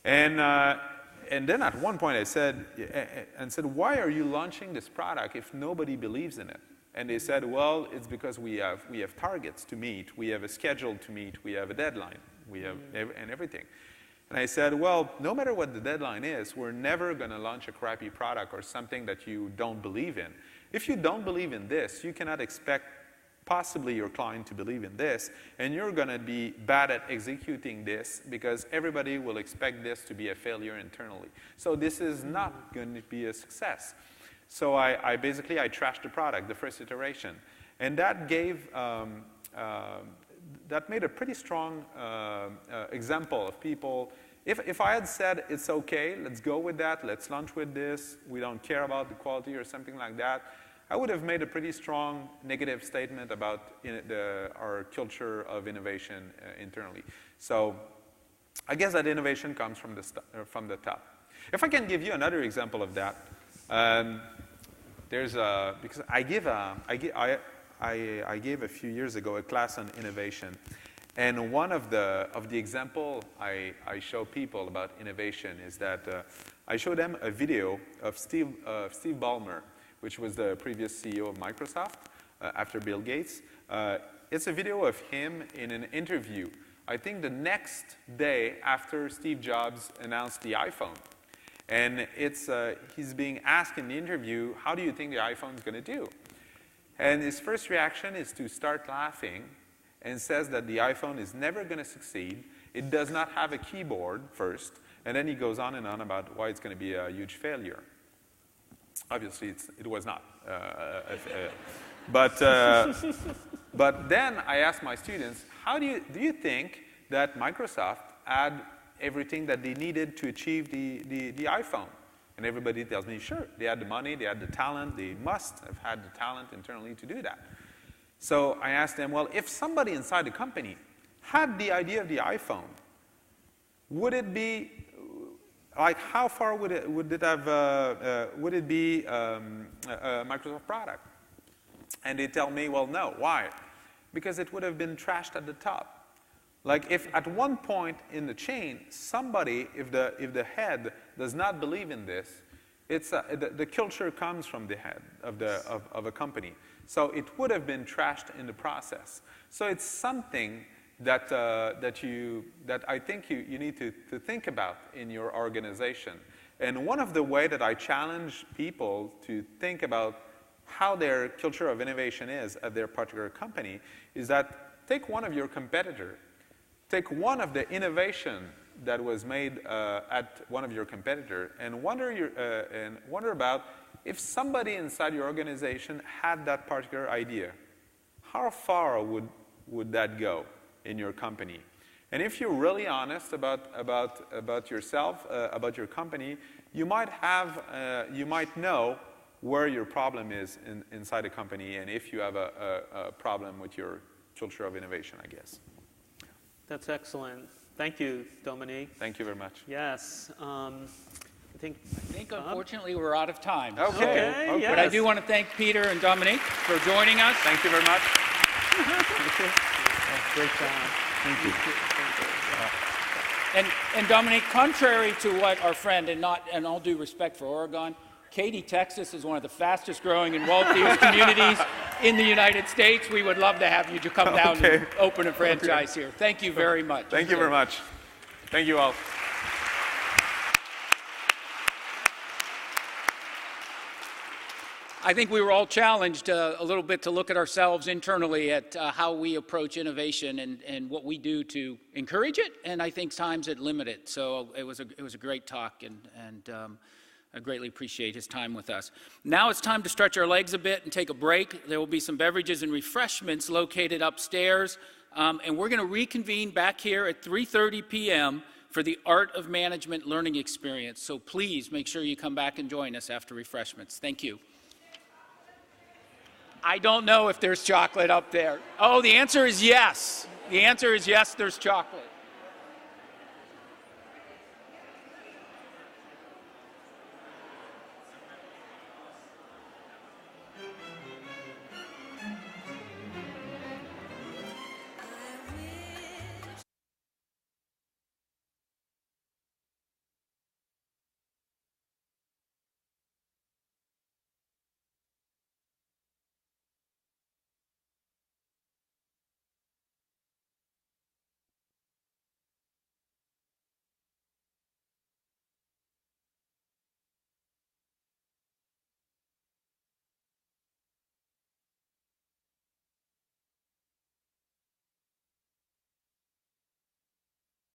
And then at one point I said, why are you launching this product if nobody believes in it? And they said, well, it's because we have targets to meet, we have a schedule to meet, we have a deadline, we have and everything. And I said, well, no matter what the deadline is, we're never going to launch a crappy product or something that you don't believe in. If you don't believe in this, you cannot expect possibly your client to believe in this, and you're going to be bad at executing this because everybody will expect this to be a failure internally. So this is not going to be a success. So I basically trashed the product, the first iteration. And that gave, that made a pretty strong example of people. If I had said, it's okay, let's go with that, let's launch with this, we don't care about the quality or something like that, I would have made a pretty strong negative statement about our culture of innovation internally. So I guess that innovation comes from the top. If I can give you another example of that, because I gave a few years ago a class on innovation, and one of the example I show people about innovation is that I show them a video of Steve Ballmer, which was the previous CEO of Microsoft after Bill Gates. It's a video of him in an interview, I think the next day after Steve Jobs announced the iPhone. And he's being asked in the interview, how do you think the iPhone is going to do? And his first reaction is to start laughing and says that the iPhone is never going to succeed. It does not have a keyboard first. And then he goes on and on about why it's going to be a huge failure. Obviously, it was not. But then I asked my students, do you think that Microsoft had everything that they needed to achieve the iPhone? And everybody tells me, sure, they had the money, they had the talent, they must have had the talent internally to do that. So I asked them, well, if somebody inside the company had the idea of the iPhone, would it be, like, how far would it be a Microsoft product? And they tell me, well, no. Why? Because it would have been trashed at the top. Like, if at one point in the chain, somebody, if the head does not believe in this, the culture comes from the head of a company. So it would have been trashed in the process. So it's something that I think you need to think about in your organization. And one of the ways that I challenge people to think about how their culture of innovation is at their particular company is that take one of your competitors. Take one of the innovation that was made at one of your competitors and wonder about if somebody inside your organization had that particular idea. How far would that go in your company? And if you're really honest about yourself, about your company, you might know where your problem is inside a company, and if you have a problem with your culture of innovation, I guess. That's excellent. Thank you, Dominique. Thank you very much. Yes. I think unfortunately we're out of time. Okay. Yes. But I do want to thank Peter and Dominique for joining us. Thank you very much. Great job. Thank you. And Dominique, contrary to what our friend, and all due respect for Oregon, Katy, Texas is one of the fastest growing and wealthiest communities in the United States. We would love to have you to come down and open a franchise here. Thank you very much. Thank you very much. Thank you all. I think we were all challenged a little bit to look at ourselves internally at how we approach innovation and what we do to encourage it, and I think times it limit it. So it was a great talk, and I greatly appreciate his time with us. Now it's time to stretch our legs a bit and take a break. There will be some beverages and refreshments located upstairs, and we're going to reconvene back here at 3:30 p.m. for the Art of Management learning experience. So please make sure you come back and join us after refreshments. Thank you. I don't know if there's chocolate up there. Oh, the answer is yes. The answer is yes, there's chocolate.